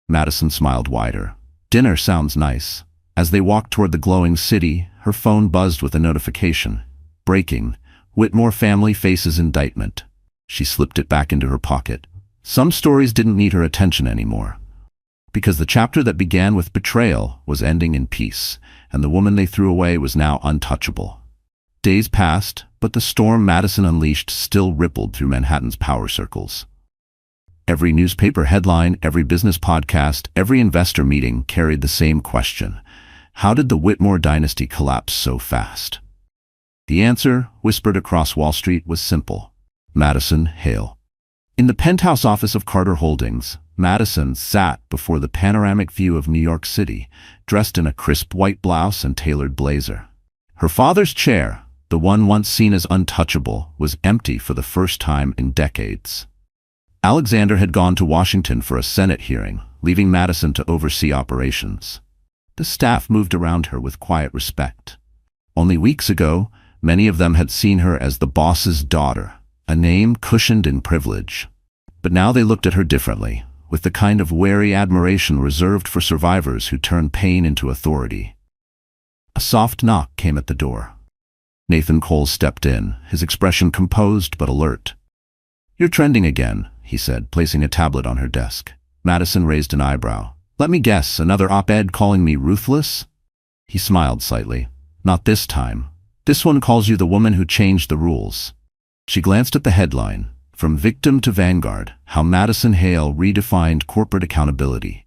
Madison smiled wider. "Dinner sounds nice." As they walked toward the glowing city, her phone buzzed with a notification. Breaking. Whitmore family faces indictment. She slipped it back into her pocket. Some stories didn't need her attention anymore. Because the chapter that began with betrayal was ending in peace, and the woman they threw away was now untouchable. Days passed, but the storm Madison unleashed still rippled through Manhattan's power circles. Every newspaper headline, every business podcast, every investor meeting carried the same question. How did the Whitmore dynasty collapse so fast? The answer, whispered across Wall Street, was simple. Madison Hale. In the penthouse office of Carter Holdings, Madison sat before the panoramic view of New York City, dressed in a crisp white blouse and tailored blazer. Her father's chair, the one once seen as untouchable, was empty for the first time in decades. Alexander had gone to Washington for a Senate hearing, leaving Madison to oversee operations. The staff moved around her with quiet respect. Only weeks ago, many of them had seen her as the boss's daughter, a name cushioned in privilege. But now they looked at her differently, with the kind of wary admiration reserved for survivors who turn pain into authority. A soft knock came at the door. Nathan Cole stepped in, his expression composed but alert. "You're trending again," he said, placing a tablet on her desk. Madison raised an eyebrow. "Let me guess, another op-ed calling me ruthless?" He smiled slightly. "Not this time. This one calls you the woman who changed the rules." She glanced at the headline, "From Victim to Vanguard, How Madison Hale Redefined Corporate Accountability."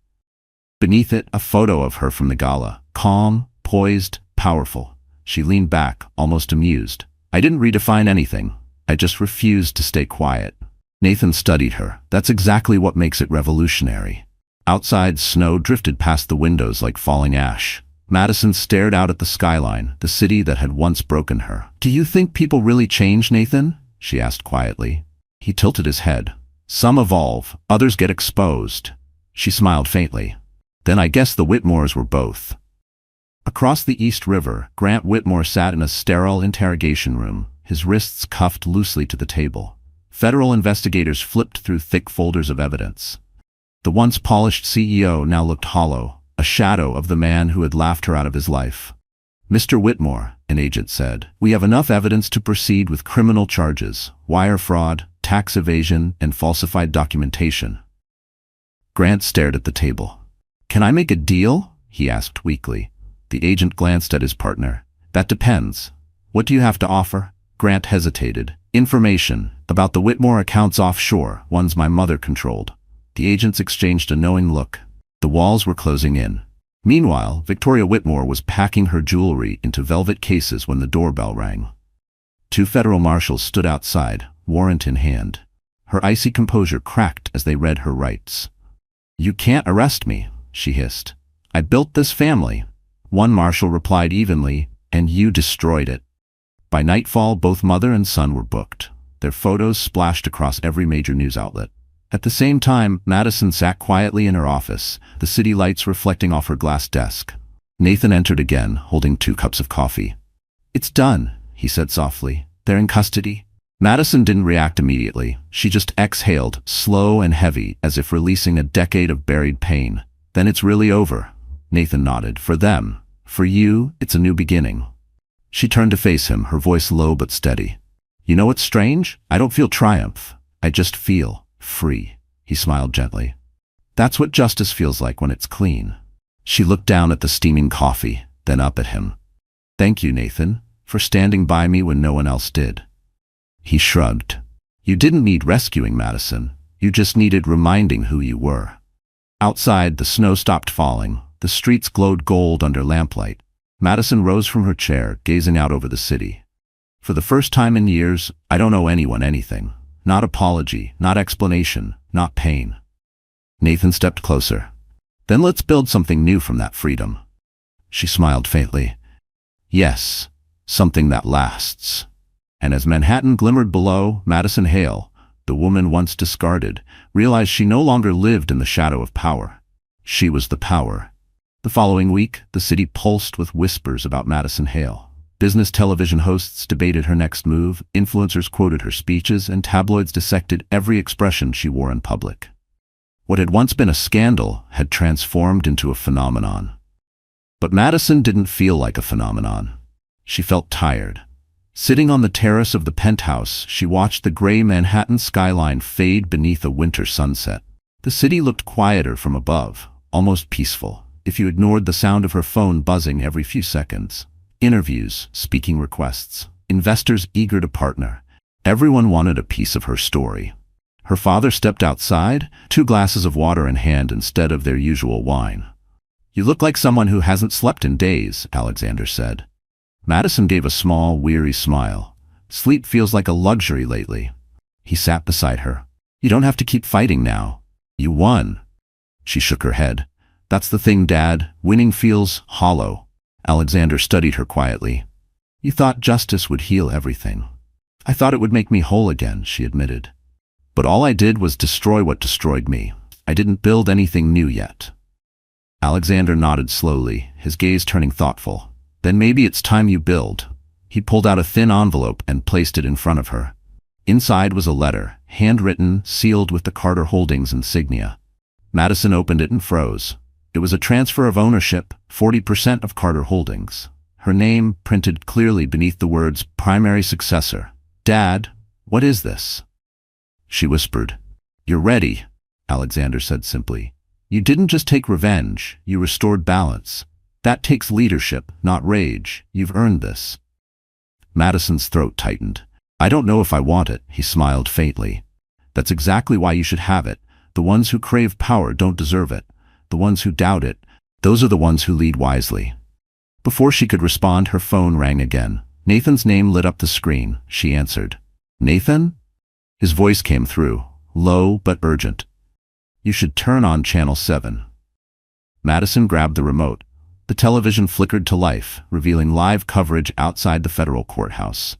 Beneath it, a photo of her from the gala, calm, poised, powerful. She leaned back, almost amused. "I didn't redefine anything. I just refused to stay quiet." Nathan studied her. "That's exactly what makes it revolutionary." Outside, snow drifted past the windows like falling ash. Madison stared out at the skyline, the city that had once broken her. "Do you think people really change, Nathan?" she asked quietly. He tilted his head. "Some evolve, others get exposed." She smiled faintly. "Then I guess the Whitmores were both." Across the East River, Grant Whitmore sat in a sterile interrogation room, his wrists cuffed loosely to the table. Federal investigators flipped through thick folders of evidence. The once polished CEO now looked hollow, a shadow of the man who had laughed her out of his life. "Mr. Whitmore," an agent said, "we have enough evidence to proceed with criminal charges, wire fraud, tax evasion, and falsified documentation." Grant stared at the table. "Can I make a deal?" he asked weakly. The agent glanced at his partner. "That depends. What do you have to offer?" Grant hesitated. "Information about the Whitmore accounts offshore, ones my mother controlled." The agents exchanged a knowing look. The walls were closing in. Meanwhile, Victoria Whitmore was packing her jewelry into velvet cases when the doorbell rang. Two federal marshals stood outside, warrant in hand. Her icy composure cracked as they read her rights. "You can't arrest me," she hissed. "I built this family." One marshal replied evenly, "And you destroyed it." By nightfall, both mother and son were booked. Their photos splashed across every major news outlet. At the same time, Madison sat quietly in her office, the city lights reflecting off her glass desk. Nathan entered again, holding 2 cups of coffee. "It's done," he said softly. "They're in custody." Madison didn't react immediately. She just exhaled, slow and heavy, as if releasing a decade of buried pain. "Then it's really over." Nathan nodded. "For them. For you, it's a new beginning." She turned to face him, her voice low but steady. "You know what's strange? I don't feel triumph. I just feel free." He smiled gently. "That's what justice feels like when it's clean." She looked down at the steaming coffee, then up at him. "Thank you, Nathan, for standing by me when no one else did." He shrugged. "You didn't need rescuing, Madison. You just needed reminding who you were." Outside, the snow stopped falling. The streets glowed gold under lamplight. Madison rose from her chair, gazing out over the city. "For the first time in years, I don't owe anyone anything. Not apology, not explanation, not pain." Nathan stepped closer. "Then let's build something new from that freedom." She smiled faintly. "Yes, something that lasts." And as Manhattan glimmered below, Madison Hale, the woman once discarded, realized she no longer lived in the shadow of power. She was the power. The following week, the city pulsed with whispers about Madison Hale. Business television hosts debated her next move, influencers quoted her speeches, and tabloids dissected every expression she wore in public. What had once been a scandal had transformed into a phenomenon. But Madison didn't feel like a phenomenon. She felt tired. Sitting on the terrace of the penthouse, she watched the gray Manhattan skyline fade beneath a winter sunset. The city looked quieter from above, almost peaceful, if you ignored the sound of her phone buzzing every few seconds. Interviews, speaking requests, investors eager to partner. Everyone wanted a piece of her story. Her father stepped outside, 2 glasses of water in hand instead of their usual wine. You look like someone who hasn't slept in days, Alexander said. Madison gave a small, weary smile. Sleep feels like a luxury lately. He sat beside her. You don't have to keep fighting now. You won. She shook her head. That's the thing, Dad. Winning feels hollow. Alexander studied her quietly. You thought justice would heal everything. I thought it would make me whole again, she admitted. But all I did was destroy what destroyed me. I didn't build anything new yet. Alexander nodded slowly, his gaze turning thoughtful. Then maybe it's time you build. He pulled out a thin envelope and placed it in front of her. Inside was a letter, handwritten, sealed with the Carter Holdings insignia. Madison opened it and froze. It was a transfer of ownership, 40% of Carter Holdings. Her name printed clearly beneath the words primary successor. Dad, what is this? She whispered. You're ready, Alexander said simply. You didn't just take revenge, you restored balance. That takes leadership, not rage. You've earned this. Madison's throat tightened. I don't know if I want it, he smiled faintly. That's exactly why you should have it. The ones who crave power don't deserve it. The ones who doubt it, those are the ones who lead wisely. Before she could respond, her phone rang again. Nathan's name lit up the screen. She answered. Nathan? His voice came through, low but urgent. You should turn on Channel 7. Madison grabbed the remote. The television flickered to life, revealing live coverage outside the federal courthouse.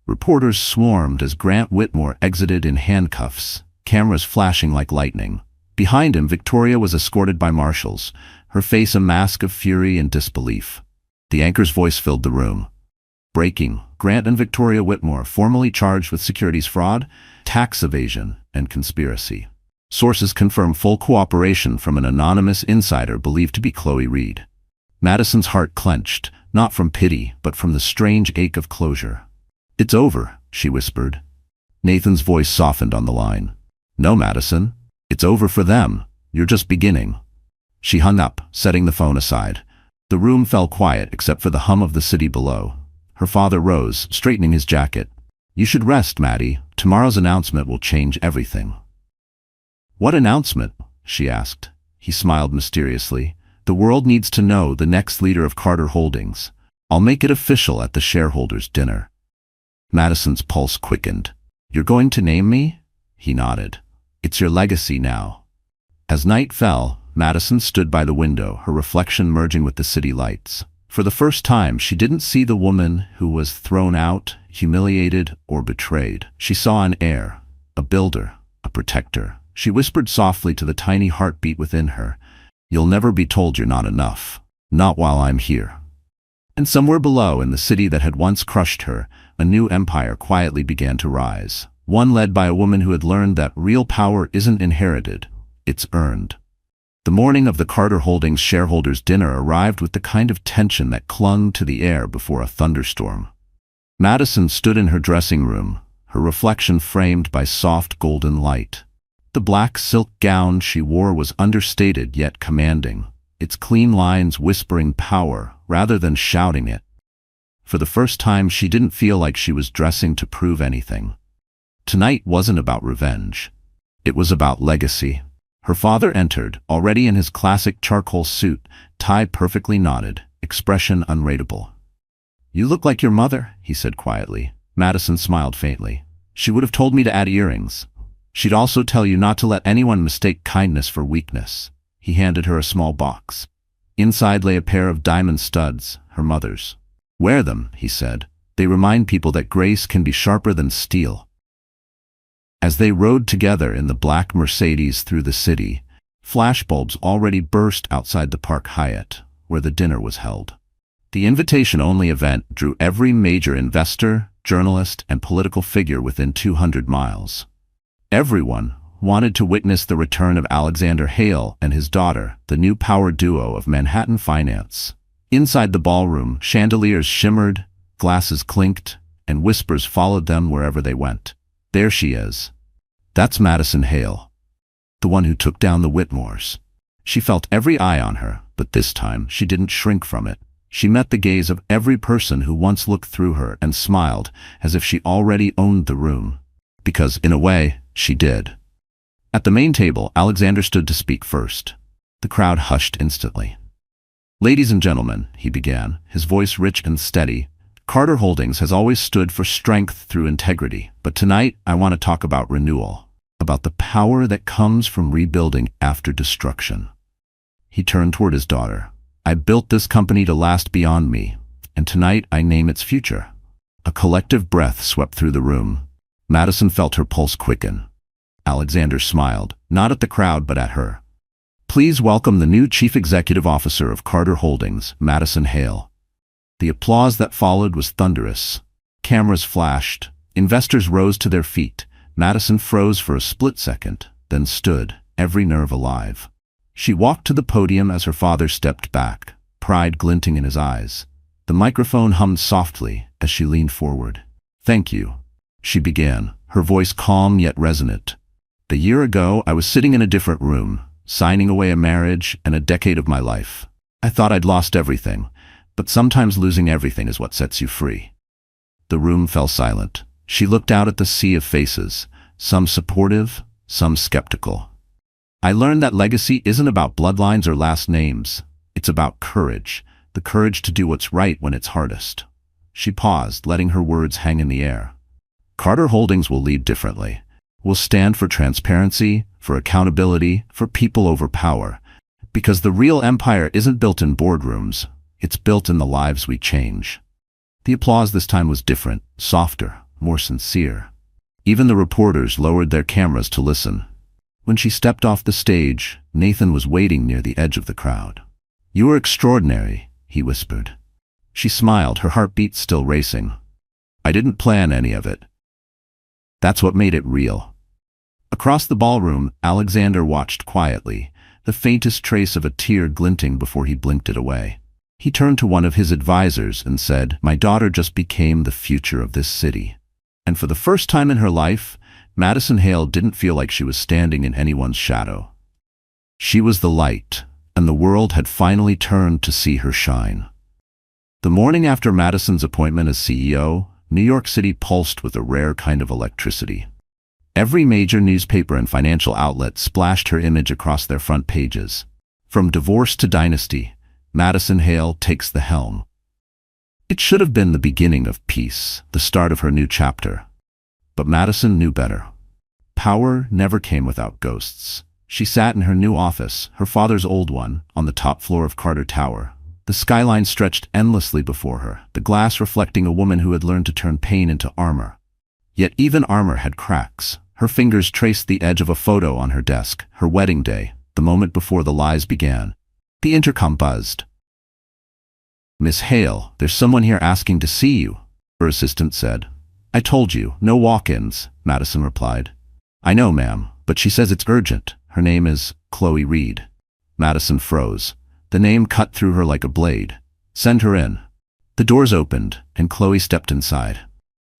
Reporters swarmed as Grant Whitmore exited in handcuffs, cameras flashing like lightning. Behind him, Victoria was escorted by marshals, her face a mask of fury and disbelief. The anchor's voice filled the room. Breaking, Grant and Victoria Whitmore formally charged with securities fraud, tax evasion, and conspiracy. Sources confirm full cooperation from an anonymous insider believed to be Chloe Reed. Madison's heart clenched, not from pity, but from the strange ache of closure. It's over, she whispered. Nathan's voice softened on the line. No, Madison. It's over for them. You're just beginning. She hung up, setting the phone aside. The room fell quiet except for the hum of the city below. Her father rose, straightening his jacket. You should rest, Maddie. Tomorrow's announcement will change everything. What announcement? She asked. He smiled mysteriously. The world needs to know the next leader of Carter Holdings. I'll make it official at the shareholders' dinner. Madison's pulse quickened. You're going to name me? He nodded. It's your legacy now. As night fell, Madison stood by the window, her reflection merging with the city lights. For the first time, she didn't see the woman who was thrown out, humiliated, or betrayed. She saw an heir, a builder, a protector. She whispered softly to the tiny heartbeat within her, You'll never be told you're not enough. Not while I'm here. And somewhere below, in the city that had once crushed her, a new empire quietly began to rise. One led by a woman who had learned that real power isn't inherited, it's earned. The morning of the Carter Holdings shareholders' dinner arrived with the kind of tension that clung to the air before a thunderstorm. Madison stood in her dressing room, her reflection framed by soft golden light. The black silk gown she wore was understated yet commanding, its clean lines whispering power rather than shouting it. For the first time, she didn't feel like she was dressing to prove anything. Tonight wasn't about revenge. It was about legacy. Her father entered, already in his classic charcoal suit, tie perfectly knotted, expression unreadable. You look like your mother, he said quietly. Madison smiled faintly. She would have told me to add earrings. She'd also tell you not to let anyone mistake kindness for weakness. He handed her a small box. Inside lay a pair of diamond studs, her mother's. Wear them, he said. They remind people that grace can be sharper than steel. As they rode together in the black Mercedes through the city, flashbulbs already burst outside the Park Hyatt, where the dinner was held. The invitation-only event drew every major investor, journalist, and political figure within 200 miles. Everyone wanted to witness the return of Alexander Hale and his daughter, the new power duo of Manhattan finance. Inside the ballroom, chandeliers shimmered, glasses clinked, and whispers followed them wherever they went. There she is. That's Madison Hale, the one who took down the Whitmores. She felt every eye on her, but this time she didn't shrink from it. She met the gaze of every person who once looked through her and smiled as if she already owned the room. Because, in a way, she did. At the main table, Alexander stood to speak first. The crowd hushed instantly. Ladies and gentlemen, he began, his voice rich and steady, Carter Holdings has always stood for strength through integrity, but tonight I want to talk about renewal, about the power that comes from rebuilding after destruction. He turned toward his daughter. I built this company to last beyond me, and tonight I name its future. A collective breath swept through the room. Madison felt her pulse quicken. Alexander smiled, not at the crowd but at her. Please welcome the new Chief Executive Officer of Carter Holdings, Madison Hale. The applause that followed was thunderous. Cameras flashed. Investors rose to their feet. Madison froze for a split second, then stood, every nerve alive. She walked to the podium as her father stepped back, pride glinting in his eyes. The microphone hummed softly as she leaned forward. Thank you, she began, her voice calm yet resonant. A year ago, I was sitting in a different room, signing away a marriage and a decade of my life. I thought I'd lost everything. But sometimes losing everything is what sets you free. The room fell silent. She looked out at the sea of faces, some supportive, some skeptical. I learned that legacy isn't about bloodlines or last names. It's about courage, the courage to do what's right when it's hardest. She paused, letting her words hang in the air. Carter Holdings will lead differently. We'll stand for transparency, for accountability, for people over power. Because the real empire isn't built in boardrooms. It's built in the lives we change. The applause this time was different, softer, more sincere. Even the reporters lowered their cameras to listen. When she stepped off the stage, Nathan was waiting near the edge of the crowd. You are extraordinary, he whispered. She smiled, her heartbeat still racing. I didn't plan any of it. That's what made it real. Across the ballroom, Alexander watched quietly, the faintest trace of a tear glinting before he blinked it away. He turned to one of his advisors and said, My daughter just became the future of this city. And for the first time in her life, Madison Hale didn't feel like she was standing in anyone's shadow. She was the light, and the world had finally turned to see her shine. The morning after Madison's appointment as CEO, New York City pulsed with a rare kind of electricity. Every major newspaper and financial outlet splashed her image across their front pages. From divorce to dynasty, Madison Hale takes the helm. It should have been the beginning of peace, the start of her new chapter. But Madison knew better. Power never came without ghosts. She sat in her new office, her father's old one, on the top floor of Carter Tower. The skyline stretched endlessly before her, the glass reflecting a woman who had learned to turn pain into armor. Yet even armor had cracks. Her fingers traced the edge of a photo on her desk, her wedding day, the moment before the lies began. The intercom buzzed. Miss Hale, there's someone here asking to see you, her assistant said. I told you, no walk-ins, Madison replied. I know, ma'am, but she says it's urgent. Her name is Chloe Reed. Madison froze. The name cut through her like a blade. Send her in. The doors opened, and Chloe stepped inside.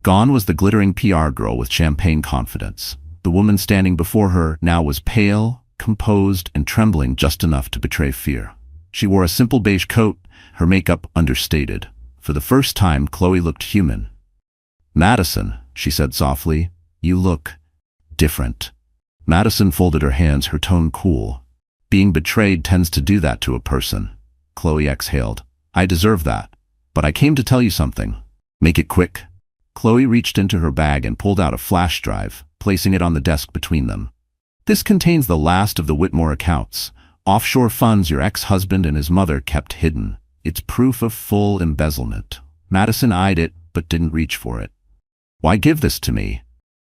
Gone was the glittering PR girl with champagne confidence. The woman standing before her now was pale, composed, and trembling just enough to betray fear. She wore a simple beige coat, her makeup understated. For the first time, Chloe looked human. Madison, she said softly, you look different. Madison folded her hands, her tone cool. Being betrayed tends to do that to a person. Chloe exhaled. I deserve that. But I came to tell you something. Make it quick. Chloe reached into her bag and pulled out a flash drive, placing it on the desk between them. This contains the last of the Whitmore accounts, offshore funds your ex-husband and his mother kept hidden. It's proof of full embezzlement. Madison eyed it, but didn't reach for it. Why give this to me?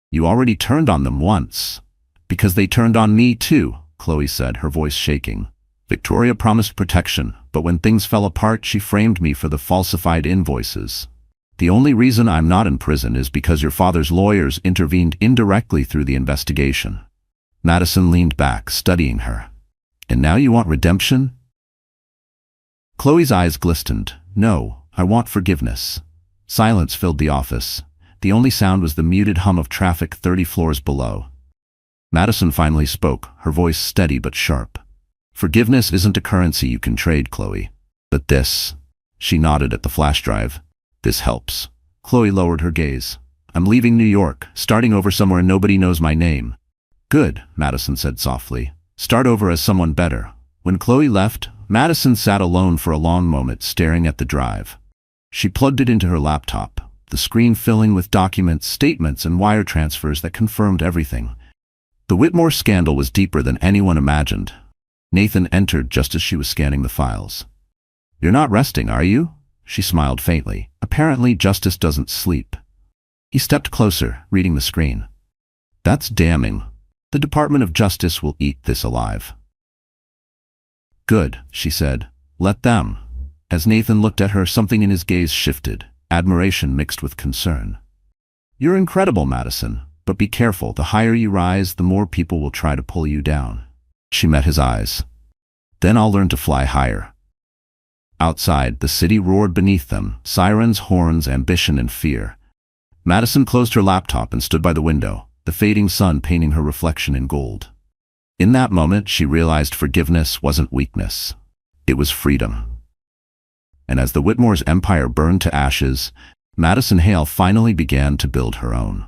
You already turned on them once. Because they turned on me too, Chloe said, her voice shaking. Victoria promised protection, but when things fell apart, she framed me for the falsified invoices. The only reason I'm not in prison is because your father's lawyers intervened indirectly through the investigation. Madison leaned back, studying her. And now you want redemption? Chloe's eyes glistened. No, I want forgiveness. Silence filled the office. The only sound was the muted hum of traffic 30 floors below. Madison finally spoke, her voice steady but sharp. Forgiveness isn't a currency you can trade, Chloe. But this. She nodded at the flash drive. This helps. Chloe lowered her gaze. I'm leaving New York, starting over somewhere nobody knows my name. Good, Madison said softly. Start over as someone better. When Chloe left, Madison sat alone for a long moment staring at the drive. She plugged it into her laptop, the screen filling with documents, statements, and wire transfers that confirmed everything. The Whitmore scandal was deeper than anyone imagined. Nathan entered just as she was scanning the files. "You're not resting, are you?" She smiled faintly. "Apparently justice doesn't sleep." He stepped closer, reading the screen. "That's damning. The Department of Justice will eat this alive." "Good," she said. "Let them." As Nathan looked at her, something in his gaze shifted, admiration mixed with concern. "You're incredible, Madison, but be careful. The higher you rise, the more people will try to pull you down." She met his eyes. "Then I'll learn to fly higher." Outside, the city roared beneath them, sirens, horns, ambition, and fear. Madison closed her laptop and stood by the window, the fading sun painting her reflection in gold. In that moment, she realized forgiveness wasn't weakness. It was freedom. And as the Whitmore's empire burned to ashes, Madison Hale finally began to build her own.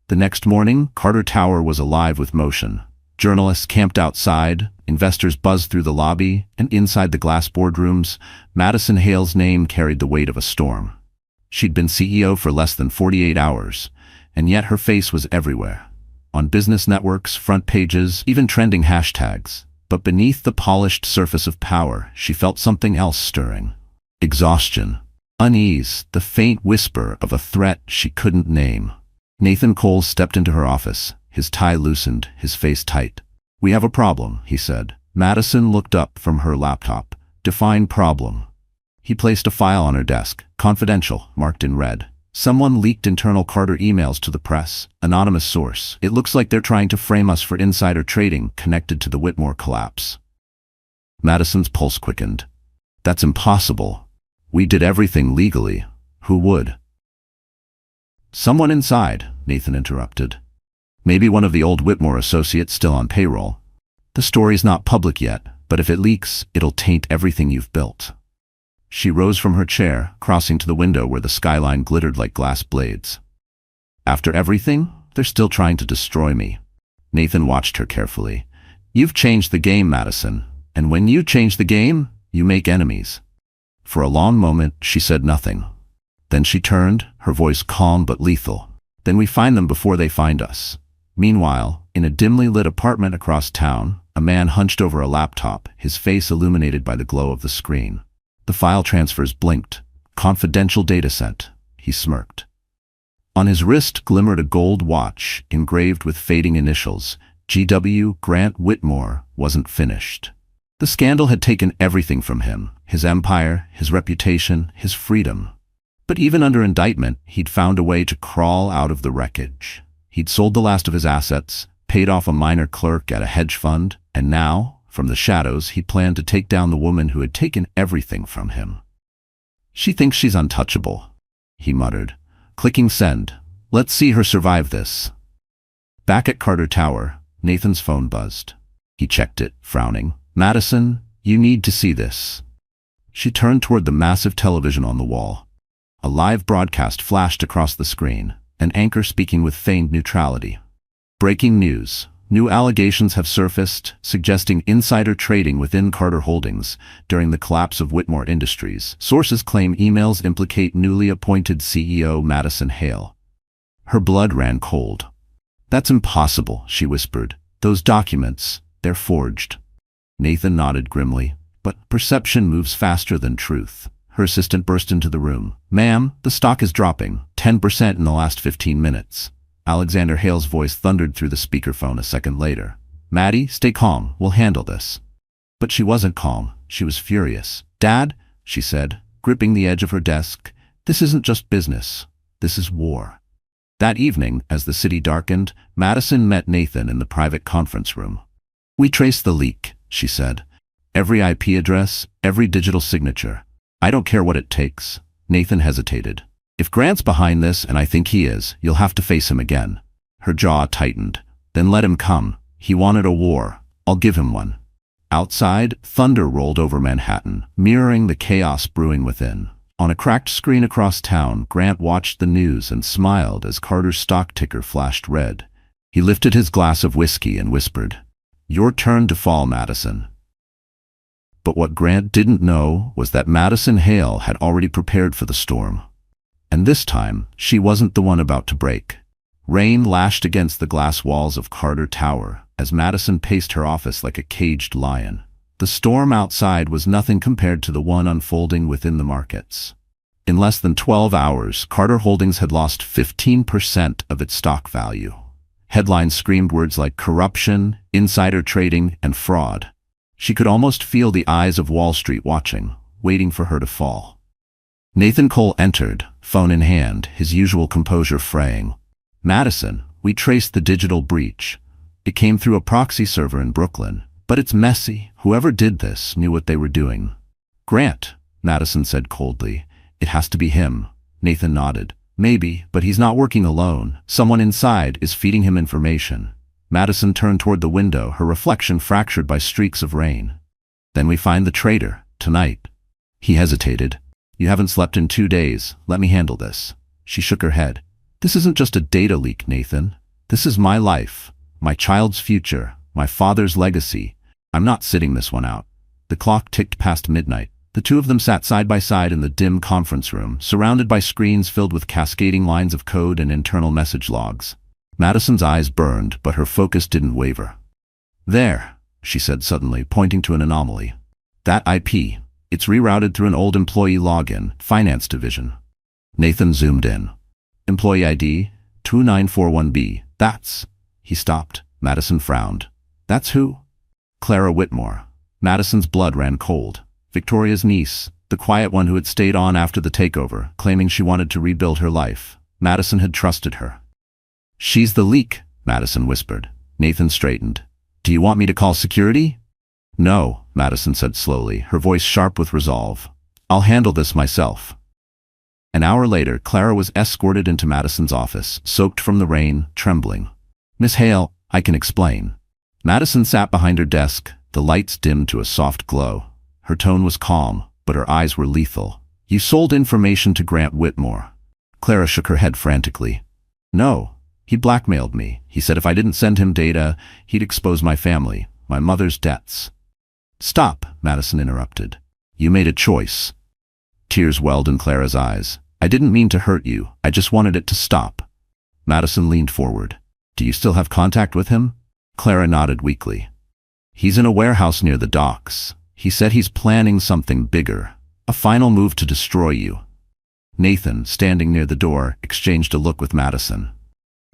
The next morning, Carter Tower was alive with motion. Journalists camped outside, investors buzzed through the lobby, and inside the glass boardrooms, Madison Hale's name carried the weight of a storm. She'd been CEO for less than 48 hours, and yet her face was everywhere. On business networks, front pages, even trending hashtags. But beneath the polished surface of power, she felt something else stirring. Exhaustion, unease, the faint whisper of a threat she couldn't name. Nathan Coles stepped into her office, his tie loosened, his face tight. "We have a problem," he said. Madison looked up from her laptop. "Define problem." He placed a file on her desk, confidential, marked in red. "Someone leaked internal Carter emails to the press, anonymous source. It looks like they're trying to frame us for insider trading connected to the Whitmore collapse." Madison's pulse quickened. "That's impossible. We did everything legally. Who would?" "Someone inside," Nathan interrupted. "Maybe one of the old Whitmore associates still on payroll. The story's not public yet, but if it leaks, it'll taint everything you've built." She rose from her chair, crossing to the window where the skyline glittered like glass blades. "After everything, they're still trying to destroy me." Nathan watched her carefully. "You've changed the game, Madison, and when you change the game, you make enemies." For a long moment, she said nothing. Then she turned, her voice calm but lethal. "Then we find them before they find us." Meanwhile, in a dimly lit apartment across town, a man hunched over a laptop, his face illuminated by the glow of the screen. The file transfers blinked. "Confidential data sent," he smirked. On his wrist glimmered a gold watch, engraved with fading initials. G.W. Grant Whitmore wasn't finished. The scandal had taken everything from him, his empire, his reputation, his freedom. But even under indictment, he'd found a way to crawl out of the wreckage. He'd sold the last of his assets, paid off a minor clerk at a hedge fund, and now, from the shadows, he planned to take down the woman who had taken everything from him. "She thinks she's untouchable," he muttered. Clicking send. "Let's see her survive this." Back at Carter Tower, Nathan's phone buzzed. He checked it, frowning. "Madison, you need to see this." She turned toward the massive television on the wall. A live broadcast flashed across the screen, an anchor speaking with feigned neutrality. "Breaking news. New allegations have surfaced, suggesting insider trading within Carter Holdings during the collapse of Whitmore Industries. Sources claim emails implicate newly appointed CEO Madison Hale." Her blood ran cold. "That's impossible," she whispered. "Those documents, they're forged." Nathan nodded grimly. "But perception moves faster than truth." Her assistant burst into the room. "Ma'am, the stock is dropping, 10% in the last 15 minutes. Alexander Hale's voice thundered through the speakerphone a second later. "Maddie, stay calm. We'll handle this." But she wasn't calm. She was furious. "Dad," she said, gripping the edge of her desk, "this isn't just business. This is war." That evening, as the city darkened, Madison met Nathan in the private conference room. "We traced the leak," she said. "Every IP address, every digital signature. I don't care what it takes." Nathan hesitated. "If Grant's behind this, and I think he is, you'll have to face him again." Her jaw tightened. "Then let him come. He wanted a war. I'll give him one." Outside, thunder rolled over Manhattan, mirroring the chaos brewing within. On a cracked screen across town, Grant watched the news and smiled as Carter's stock ticker flashed red. He lifted his glass of whiskey and whispered, "Your turn to fall, Madison." But what Grant didn't know was that Madison Hale had already prepared for the storm. And this time, she wasn't the one about to break. Rain lashed against the glass walls of Carter Tower as Madison paced her office like a caged lion. The storm outside was nothing compared to the one unfolding within the markets. In less than 12 hours, Carter Holdings had lost 15% of its stock value. Headlines screamed words like corruption, insider trading, and fraud. She could almost feel the eyes of Wall Street watching, waiting for her to fall. Nathan Cole entered, phone in hand, his usual composure fraying. "Madison, we traced the digital breach. It came through a proxy server in Brooklyn. But it's messy. Whoever did this knew what they were doing." "Grant," Madison said coldly. "It has to be him." Nathan nodded. "Maybe, but he's not working alone. Someone inside is feeding him information." Madison turned toward the window, her reflection fractured by streaks of rain. "Then we find the traitor, tonight." He hesitated. "You haven't slept in 2 days. Let me handle this." She shook her head. "This isn't just a data leak, Nathan. This is my life, my child's future, my father's legacy. I'm not sitting this one out." The clock ticked past midnight. The two of them sat side by side in the dim conference room, surrounded by screens filled with cascading lines of code and internal message logs. Madison's eyes burned, but her focus didn't waver. "There," she said suddenly, pointing to an anomaly. "That IP. It's rerouted through an old employee login, finance division." Nathan zoomed in. "Employee ID 2941B. That's..." He stopped. Madison frowned. "That's who?" "Clara Whitmore." Madison's blood ran cold. Victoria's niece, the quiet one who had stayed on after the takeover, claiming she wanted to rebuild her life. Madison had trusted her. "She's the leak," Madison whispered. Nathan straightened. "Do you want me to call security?" "No," Madison said slowly, her voice sharp with resolve. "I'll handle this myself." An hour later, Clara was escorted into Madison's office, soaked from the rain, trembling. "Miss Hale, I can explain." Madison sat behind her desk, the lights dimmed to a soft glow. Her tone was calm, but her eyes were lethal. "You sold information to Grant Whitmore." Clara shook her head frantically. "No. He blackmailed me. He said if I didn't send him data, he'd expose my family, my mother's debts." "Stop," Madison interrupted. "You made a choice." Tears welled in Clara's eyes. "I didn't mean to hurt you. I just wanted it to stop." Madison leaned forward. "Do you still have contact with him?" Clara nodded weakly. "He's in a warehouse near the docks. He said he's planning something bigger, a final move to destroy you." Nathan, standing near the door, exchanged a look with Madison.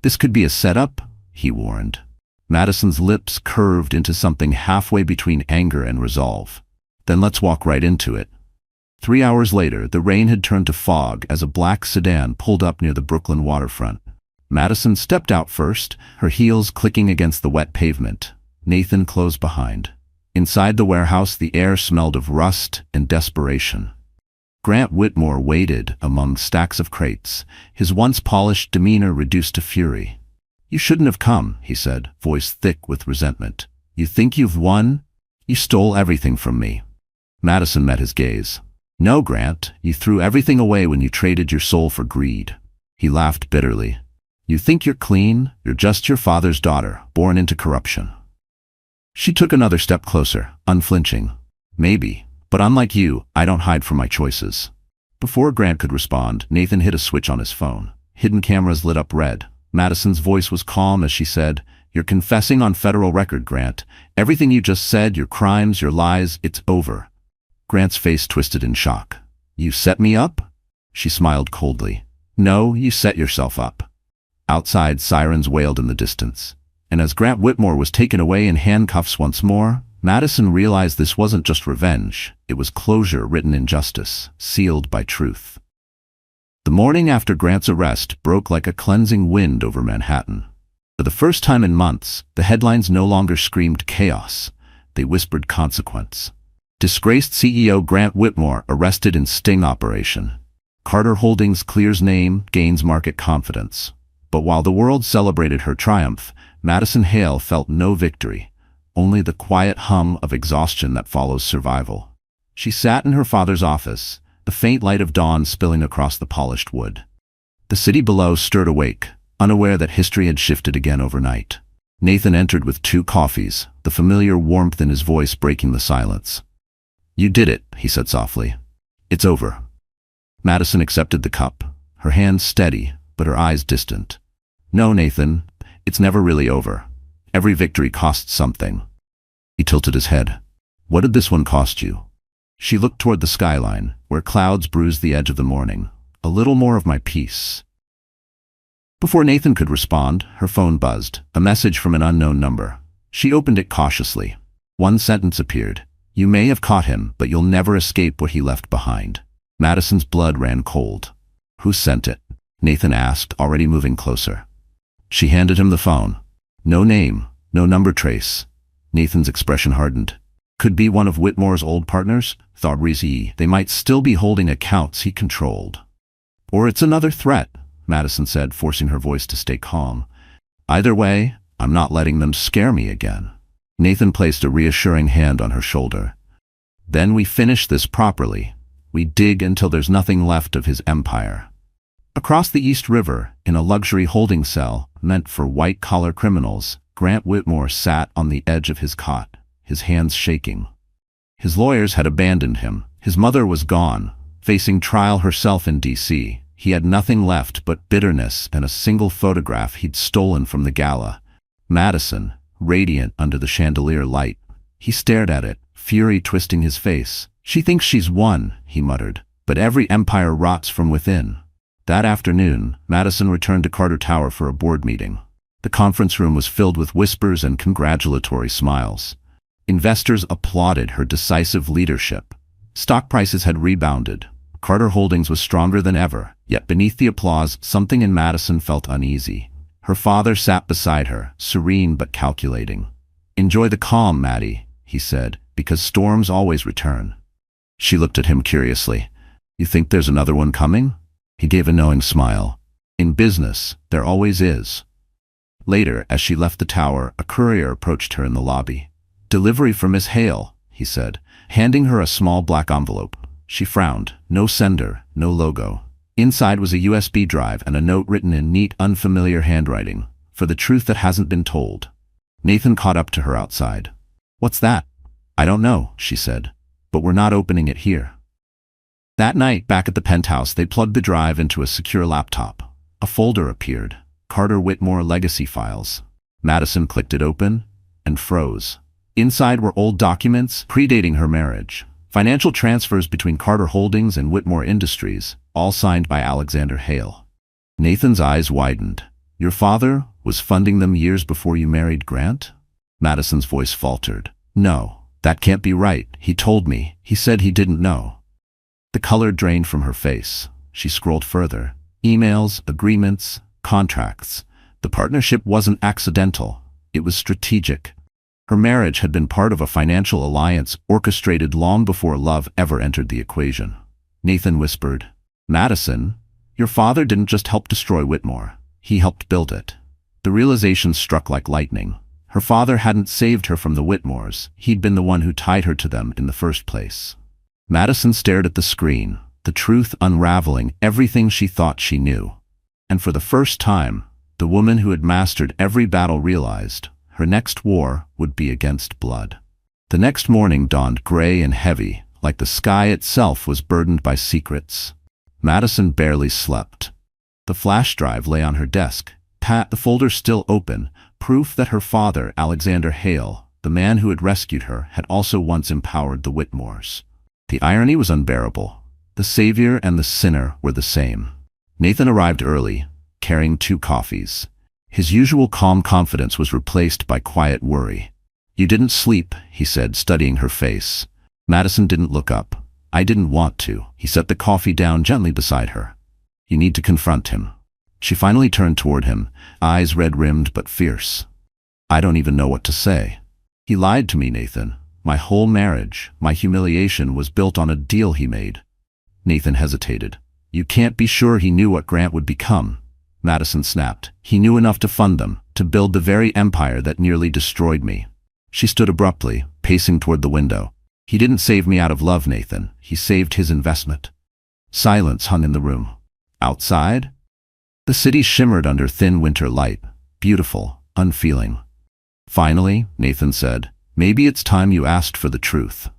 "This could be a setup," he warned. Madison's lips curved into something halfway between anger and resolve. "Then let's walk right into it." 3 hours later, the rain had turned to fog as a black sedan pulled up near the Brooklyn waterfront. Madison stepped out first, her heels clicking against the wet pavement. Nathan closed behind. Inside the warehouse, the air smelled of rust and desperation. Grant Whitmore waited among stacks of crates, his once polished demeanor reduced to fury. "You shouldn't have come," he said, voice thick with resentment. "You think you've won? You stole everything from me." Madison met his gaze. "No, Grant, you threw everything away when you traded your soul for greed." He laughed bitterly. "You think you're clean? You're just your father's daughter, born into corruption." She took another step closer, unflinching. "Maybe, but unlike you, I don't hide from my choices." Before Grant could respond, Nathan hit a switch on his phone. Hidden cameras lit up red. Madison's voice was calm as she said, "You're confessing on federal record, Grant. Everything you just said, your crimes, your lies, it's over." Grant's face twisted in shock. "You set me up?" She smiled coldly. "No, you set yourself up." Outside, sirens wailed in the distance. And as Grant Whitmore was taken away in handcuffs once more, Madison realized this wasn't just revenge. It was closure written in justice, sealed by truth. The morning after Grant's arrest broke like a cleansing wind over Manhattan. For the first time in months, the headlines no longer screamed chaos. They whispered consequence. Disgraced CEO Grant Whitmore arrested in sting operation. Carter Holdings clears name, gains market confidence. But while the world celebrated her triumph, Madison Hale felt no victory, only the quiet hum of exhaustion that follows survival. She sat in her father's office, the faint light of dawn spilling across the polished wood. The city below stirred awake, unaware that history had shifted again overnight. Nathan entered with 2 coffees, the familiar warmth in his voice breaking the silence. You did it, he said softly. It's over. Madison accepted the cup, her hands steady, but her eyes distant. No, Nathan, it's never really over. Every victory costs something. He tilted his head. What did this one cost you? She looked toward the skyline, where clouds bruised the edge of the morning. A little more of my peace. Before Nathan could respond, her phone buzzed, a message from an unknown number. She opened it cautiously. One sentence appeared. You may have caught him, but you'll never escape what he left behind. Madison's blood ran cold. Who sent it? Nathan asked, already moving closer. She handed him the phone. No name, no number trace. Nathan's expression hardened. Could be one of Whitmore's old partners, thought Rizzi. They might still be holding accounts he controlled. Or it's another threat, Madison said, forcing her voice to stay calm. Either way, I'm not letting them scare me again. Nathan placed a reassuring hand on her shoulder. Then we finish this properly. We dig until there's nothing left of his empire. Across the East River, in a luxury holding cell meant for white-collar criminals, Grant Whitmore sat on the edge of his cot, his hands shaking. His lawyers had abandoned him. His mother was gone, facing trial herself in D.C. He had nothing left but bitterness and a single photograph he'd stolen from the gala. Madison, radiant under the chandelier light. He stared at it, fury twisting his face. She thinks she's won, he muttered, but every empire rots from within. That afternoon, Madison returned to Carter Tower for a board meeting. The conference room was filled with whispers and congratulatory smiles. Investors applauded her decisive leadership. Stock prices had rebounded. Carter Holdings was stronger than ever, yet beneath the applause, something in Madison felt uneasy. Her father sat beside her, serene but calculating. Enjoy the calm, Maddie, he said, because storms always return. She looked at him curiously. You think there's another one coming? He gave a knowing smile. In business, there always is. Later, as she left the tower, a courier approached her in the lobby. Delivery for Miss Hale, he said, handing her a small black envelope. She frowned. No sender, no logo. Inside was a USB drive and a note written in neat, unfamiliar handwriting. For the truth that hasn't been told. Nathan caught up to her outside. What's that? I don't know, she said. But we're not opening it here. That night, back at the penthouse, they plugged the drive into a secure laptop. A folder appeared. Carter Whitmore legacy files. Madison clicked it open and froze. Inside were old documents predating her marriage. Financial transfers between Carter Holdings and Whitmore Industries, all signed by Alexander Hale. Nathan's eyes widened. Your father was funding them years before you married Grant? Madison's voice faltered. No, that can't be right. He told me. He said he didn't know. The color drained from her face. She scrolled further. Emails, agreements, contracts. The partnership wasn't accidental. It was strategic. Her marriage had been part of a financial alliance orchestrated long before love ever entered the equation. Nathan whispered, Madison, your father didn't just help destroy Whitmore. He helped build it. The realization struck like lightning. Her father hadn't saved her from the Whitmores. He'd been the one who tied her to them in the first place. Madison stared at the screen, the truth unraveling everything she thought she knew. And for the first time, the woman who had mastered every battle realized her next war would be against blood. The next morning dawned gray and heavy, like the sky itself was burdened by secrets. Madison barely slept. The flash drive lay on her desk, the folder still open, proof that her father, Alexander Hale, the man who had rescued her, had also once empowered the Whitmores. The irony was unbearable. The savior and the sinner were the same. Nathan arrived early, carrying 2 coffees. His usual calm confidence was replaced by quiet worry. You didn't sleep, he said, studying her face. Madison didn't look up. I didn't want to. He set the coffee down gently beside her. You need to confront him. She finally turned toward him, eyes red-rimmed but fierce. I don't even know what to say. He lied to me, Nathan. My whole marriage, my humiliation was built on a deal he made. Nathan hesitated. You can't be sure he knew what Grant would become. Madison snapped. He knew enough to fund them, to build the very empire that nearly destroyed me. She stood abruptly, pacing toward the window. He didn't save me out of love, Nathan. He saved his investment. Silence hung in the room. Outside? The city shimmered under thin winter light, beautiful, unfeeling. Finally, Nathan said, maybe it's time you asked for the truth.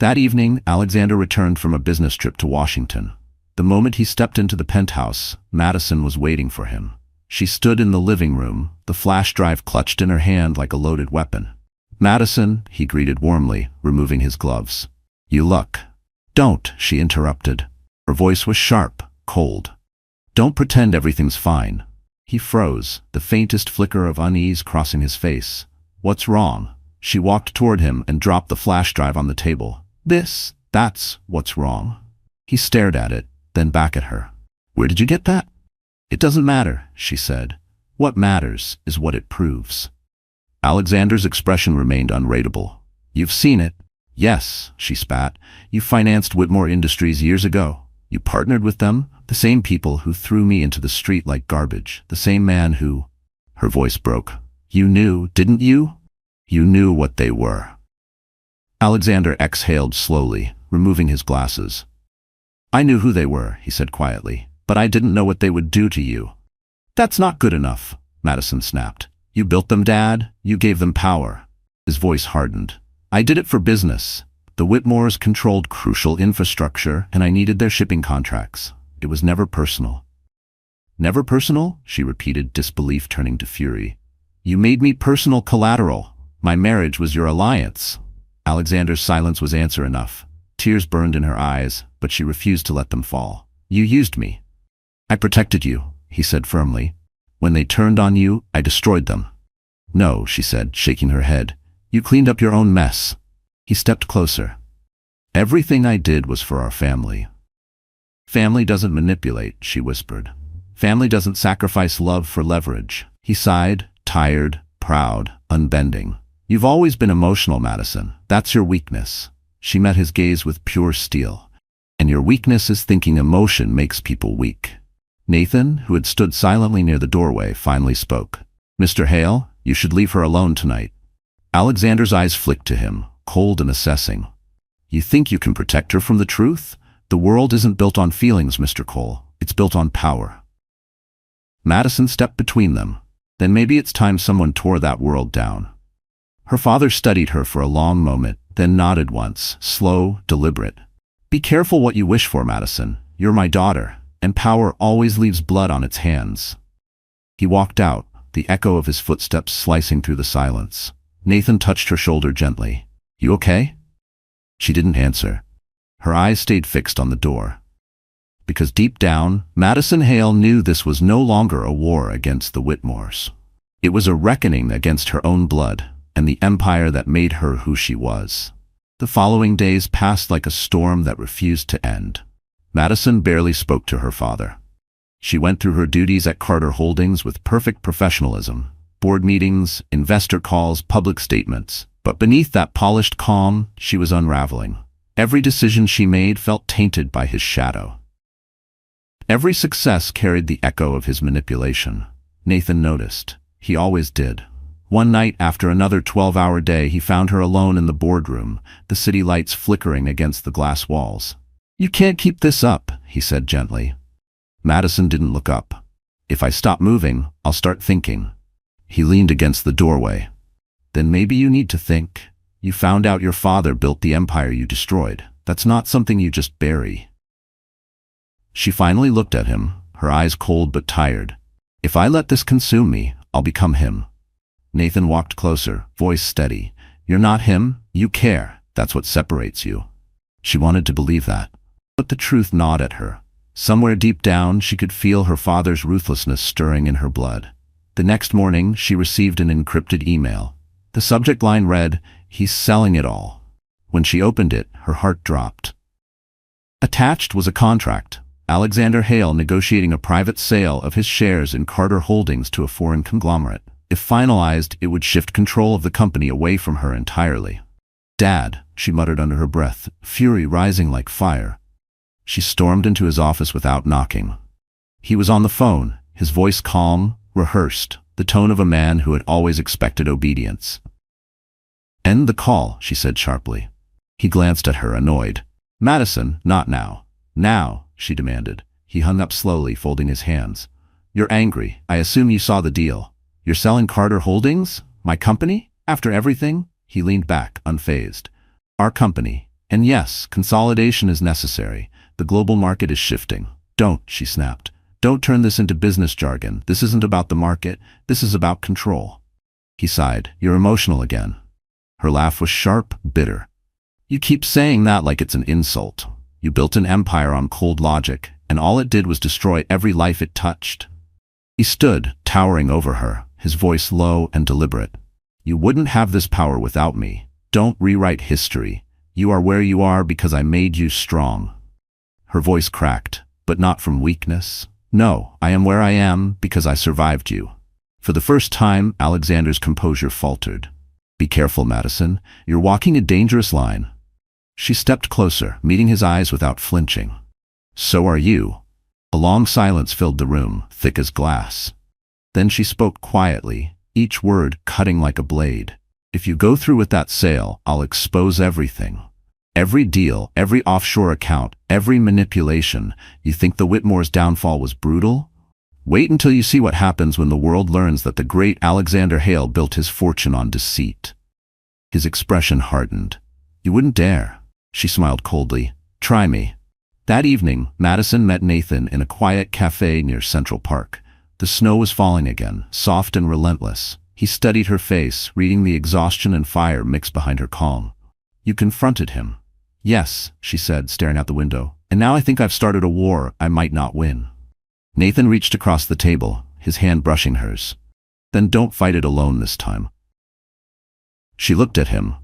That evening, Alexander returned from a business trip to Washington. The moment he stepped into the penthouse, Madison was waiting for him. She stood in the living room, the flash drive clutched in her hand like a loaded weapon. "Madison," he greeted warmly, removing his gloves. "You look." "Don't," she interrupted. Her voice was sharp, cold. "Don't pretend everything's fine." He froze, the faintest flicker of unease crossing his face. "What's wrong?" She walked toward him and dropped the flash drive on the table. That's what's wrong." He stared at it, then back at her. "Where did you get that?" "It doesn't matter," she said. "What matters is what it proves." Alexander's expression remained unreadable. "You've seen it." "Yes," she spat. "You financed Whitmore Industries years ago. You partnered with them, the same people who threw me into the street like garbage, the same man who—" Her voice broke. "You knew, didn't you? You knew what they were." Alexander exhaled slowly, removing his glasses. "I knew who they were," he said quietly, "but I didn't know what they would do to you." "That's not good enough," Madison snapped. "You built them, Dad. You gave them power." His voice hardened. "I did it for business. The Whitmores controlled crucial infrastructure, and I needed their shipping contracts. It was never personal." "Never personal?" she repeated, disbelief turning to fury. "You made me personal collateral. My marriage was your alliance." Alexander's silence was answer enough. Tears burned in her eyes, but she refused to let them fall. "You used me." "I protected you," he said firmly. "When they turned on you, I destroyed them." "No," she said, shaking her head. "You cleaned up your own mess." He stepped closer. "Everything I did was for our family." "Family doesn't manipulate," she whispered. "Family doesn't sacrifice love for leverage." He sighed, tired, proud, unbending. "You've always been emotional, Madison. That's your weakness." She met his gaze with pure steel. "And your weakness is thinking emotion makes people weak." Nathan, who had stood silently near the doorway, finally spoke. "Mr. Hale, you should leave her alone tonight." Alexander's eyes flicked to him, cold and assessing. "You think you can protect her from the truth? The world isn't built on feelings, Mr. Cole. It's built on power." Madison stepped between them. "Then maybe it's time someone tore that world down." Her father studied her for a long moment, then nodded once, slow, deliberate. "Be careful what you wish for, Madison. You're my daughter, and power always leaves blood on its hands." He walked out, the echo of his footsteps slicing through the silence. Nathan touched her shoulder gently. "You okay?" She didn't answer. Her eyes stayed fixed on the door. Because deep down, Madison Hale knew this was no longer a war against the Whitmores. It was a reckoning against her own blood and the empire that made her who she was. The following days passed like a storm that refused to end. Madison barely spoke to her father. She went through her duties at Carter Holdings with perfect professionalism. Board meetings, investor calls, public statements. But beneath that polished calm, she was unraveling. Every decision she made felt tainted by his shadow. Every success carried the echo of his manipulation. Nathan noticed. He always did. One night after another 12-hour day, he found her alone in the boardroom, the city lights flickering against the glass walls. "You can't keep this up," he said gently. Madison didn't look up. "If I stop moving, I'll start thinking." He leaned against the doorway. "Then maybe you need to think. You found out your father built the empire you destroyed. That's not something you just bury." She finally looked at him, her eyes cold but tired. "If I let this consume me, I'll become him." Nathan walked closer, voice steady. "You're not him. You care. That's what separates you." She wanted to believe that. But the truth gnawed at her. Somewhere deep down, she could feel her father's ruthlessness stirring in her blood. The next morning, she received an encrypted email. The subject line read, "He's selling it all." When she opened it, her heart dropped. Attached was a contract. Alexander Hale negotiating a private sale of his shares in Carter Holdings to a foreign conglomerate. If finalized, it would shift control of the company away from her entirely. "Dad," she muttered under her breath, fury rising like fire. She stormed into his office without knocking. He was on the phone, his voice calm, rehearsed, the tone of a man who had always expected obedience. "End the call," she said sharply. He glanced at her, annoyed. "Madison, not now." "Now," she demanded. He hung up slowly, folding his hands. "You're angry. I assume you saw the deal. You're selling Carter Holdings? My company? After everything?" He leaned back, unfazed. "Our company. And yes, consolidation is necessary. The global market is shifting. Don't, she snapped. Don't turn this into business jargon. This isn't about the market. This is about control. He sighed. You're emotional again. Her laugh was sharp, bitter. You keep saying that like it's an insult. You built an empire on cold logic, and all it did was destroy every life it touched. He stood, towering over her, his voice low and deliberate. You wouldn't have this power without me. Don't rewrite history. You are where you are because I made you strong. Her voice cracked, but not from weakness. No, I am where I am because I survived you. For the first time, Alexander's composure faltered. Be careful, Madison. You're walking a dangerous line. She stepped closer, meeting his eyes without flinching. So are you. A long silence filled the room, thick as glass. Then she spoke quietly, each word cutting like a blade. If you go through with that sale, I'll expose everything. Every deal, every offshore account, every manipulation. You think the Whitmore's downfall was brutal? Wait until you see what happens when the world learns that the great Alexander Hale built his fortune on deceit. His expression hardened. You wouldn't dare. She smiled coldly. Try me. That evening, Madison met Nathan in a quiet cafe near Central Park. The snow was falling again, soft and relentless. He studied her face, reading the exhaustion and fire mixed behind her calm. You confronted him. Yes, she said, staring out the window. And now I think I've started a war I might not win. Nathan reached across the table, his hand brushing hers. Then don't fight it alone this time. She looked at him,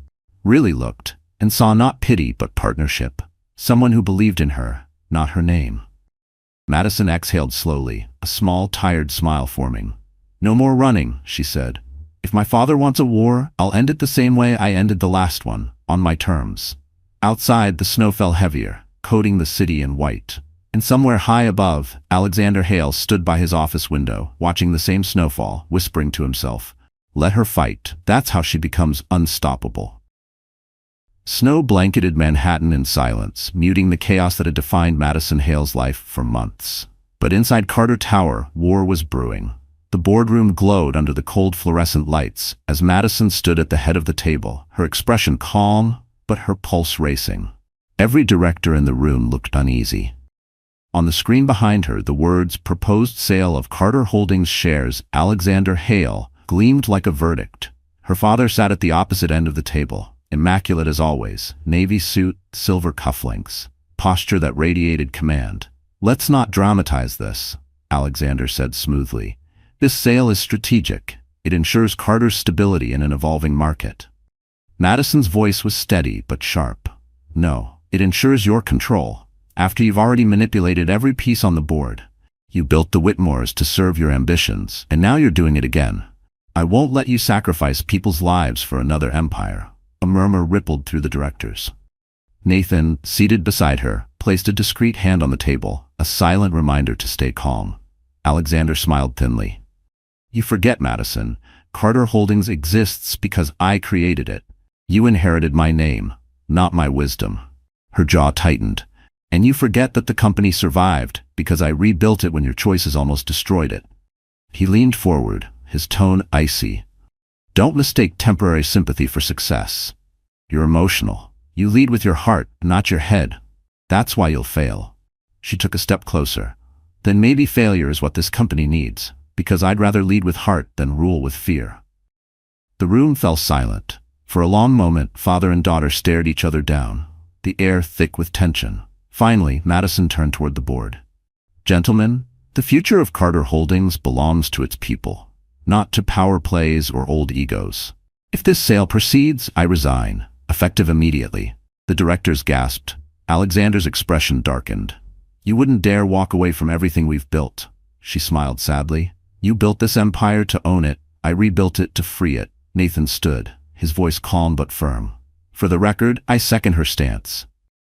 really looked, and saw not pity but partnership. Someone who believed in her, not her name. Madison exhaled slowly, a small, tired smile forming. No more running, she said. If my father wants a war, I'll end it the same way I ended the last one, on my terms. Outside, the snow fell heavier, coating the city in white. And somewhere high above, Alexander Hale stood by his office window, watching the same snowfall, whispering to himself, let her fight. That's how she becomes unstoppable. Snow blanketed Manhattan in silence, muting the chaos that had defined Madison Hale's life for months. But inside Carter Tower, war was brewing. The boardroom glowed under the cold fluorescent lights as Madison stood at the head of the table, her expression calm, but her pulse racing. Every director in the room looked uneasy. On the screen behind her, the words "Proposed Sale of Carter Holdings Shares, Alexander Hale" gleamed like a verdict. Her father sat at the opposite end of the table, immaculate as always, navy suit, silver cufflinks, posture that radiated command. Let's not dramatize this, Alexander said smoothly. This sale is strategic. It ensures Carter's stability in an evolving market. Madison's voice was steady but sharp. No, it ensures your control. After you've already manipulated every piece on the board. You built the Whitmores to serve your ambitions, and now you're doing it again. I won't let you sacrifice people's lives for another empire. A murmur rippled through the directors. Nathan, seated beside her, placed a discreet hand on the table, a silent reminder to stay calm. Alexander smiled thinly. You forget, Madison. Carter Holdings exists because I created it. You inherited my name, not my wisdom. Her jaw tightened. And you forget that the company survived because I rebuilt it when your choices almost destroyed it. He leaned forward, his tone icy. Don't mistake temporary sympathy for success. You're emotional. You lead with your heart, not your head. That's why you'll fail. She took a step closer. Then maybe failure is what this company needs, because I'd rather lead with heart than rule with fear. The room fell silent. For a long moment, father and daughter stared each other down, the air thick with tension. Finally, Madison turned toward the board. Gentlemen, the future of Carter Holdings belongs to its people, not to power plays or old egos. If this sale proceeds, I resign, effective immediately. The directors gasped. Alexander's expression darkened. You wouldn't dare walk away from everything we've built. She smiled sadly. You built this empire to own it. I rebuilt it to free it. Nathan stood, his voice calm but firm. For the record, I second her stance.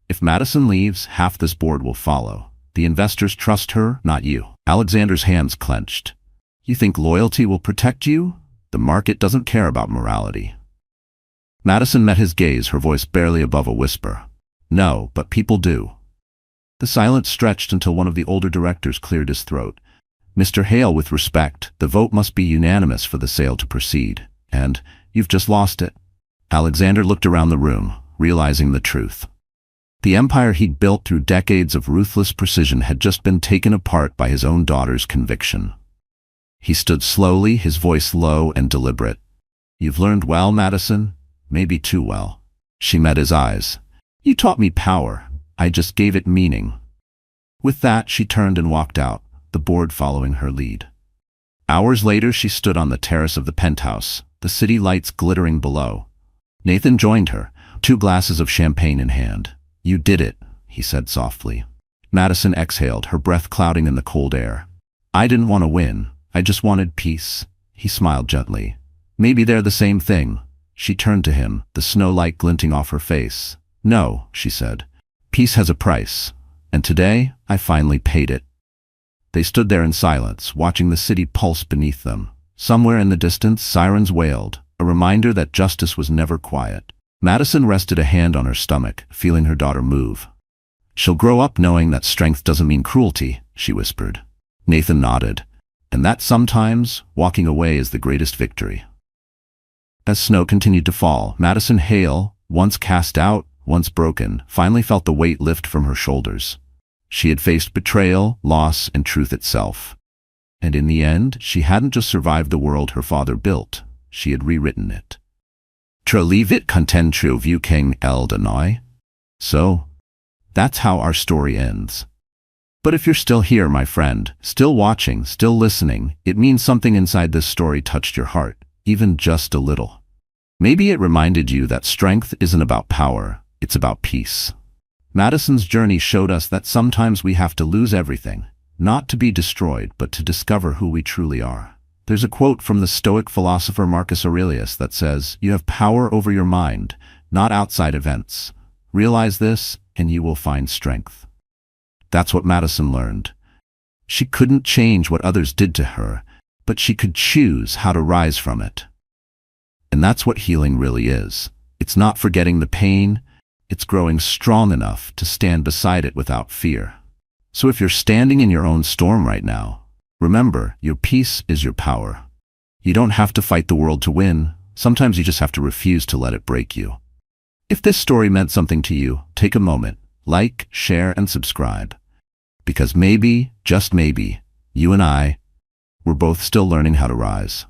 If Madison leaves, half this board will follow. The investors trust her, not you. Alexander's hands clenched. You think loyalty will protect you? The market doesn't care about morality. Madison met his gaze, her voice barely above a whisper. No, but people do. The silence stretched until one of the older directors cleared his throat. Mr. Hale, with respect, the vote must be unanimous for the sale to proceed. And you've just lost it. Alexander looked around the room, realizing the truth. The empire he'd built through decades of ruthless precision had just been taken apart by his own daughter's conviction. He stood slowly, his voice low and deliberate. "You've learned well, Madison? Maybe too well." She met his eyes. "You taught me power. I just gave it meaning." With that, she turned and walked out, the board following her lead. Hours later, she stood on the terrace of the penthouse, the city lights glittering below. Nathan joined her, 2 glasses of champagne in hand. "You did it," he said softly. Madison exhaled, her breath clouding in the cold air. "I didn't want to win. I just wanted peace." He smiled gently. "Maybe they're the same thing." She turned to him, the snow light glinting off her face. "No," she said. "Peace has a price. And today, I finally paid it." They stood there in silence, watching the city pulse beneath them. Somewhere in the distance, sirens wailed, a reminder that justice was never quiet. Madison rested a hand on her stomach, feeling her daughter move. "She'll grow up knowing that strength doesn't mean cruelty," she whispered. Nathan nodded. "And that sometimes, walking away is the greatest victory." As snow continued to fall, Madison Hale, once cast out, once broken, finally felt the weight lift from her shoulders. She had faced betrayal, loss, and truth itself. And in the end, she hadn't just survived the world her father built, she had rewritten it. Trelivit contentru vu king el danoi. So, that's how our story ends. But if you're still here, my friend, still watching, still listening, it means something inside this story touched your heart, even just a little. Maybe it reminded you that strength isn't about power, it's about peace. Madison's journey showed us that sometimes we have to lose everything, not to be destroyed, but to discover who we truly are. There's a quote from the Stoic philosopher Marcus Aurelius that says, "You have power over your mind, not outside events. Realize this, and you will find strength." That's what Madison learned. She couldn't change what others did to her, but she could choose how to rise from it. And that's what healing really is. It's not forgetting the pain, it's growing strong enough to stand beside it without fear. So if you're standing in your own storm right now, remember, your peace is your power. You don't have to fight the world to win. Sometimes you just have to refuse to let it break you. If this story meant something to you, take a moment, like, share, and subscribe. Because maybe, just maybe, you and I, we're both still learning how to rise.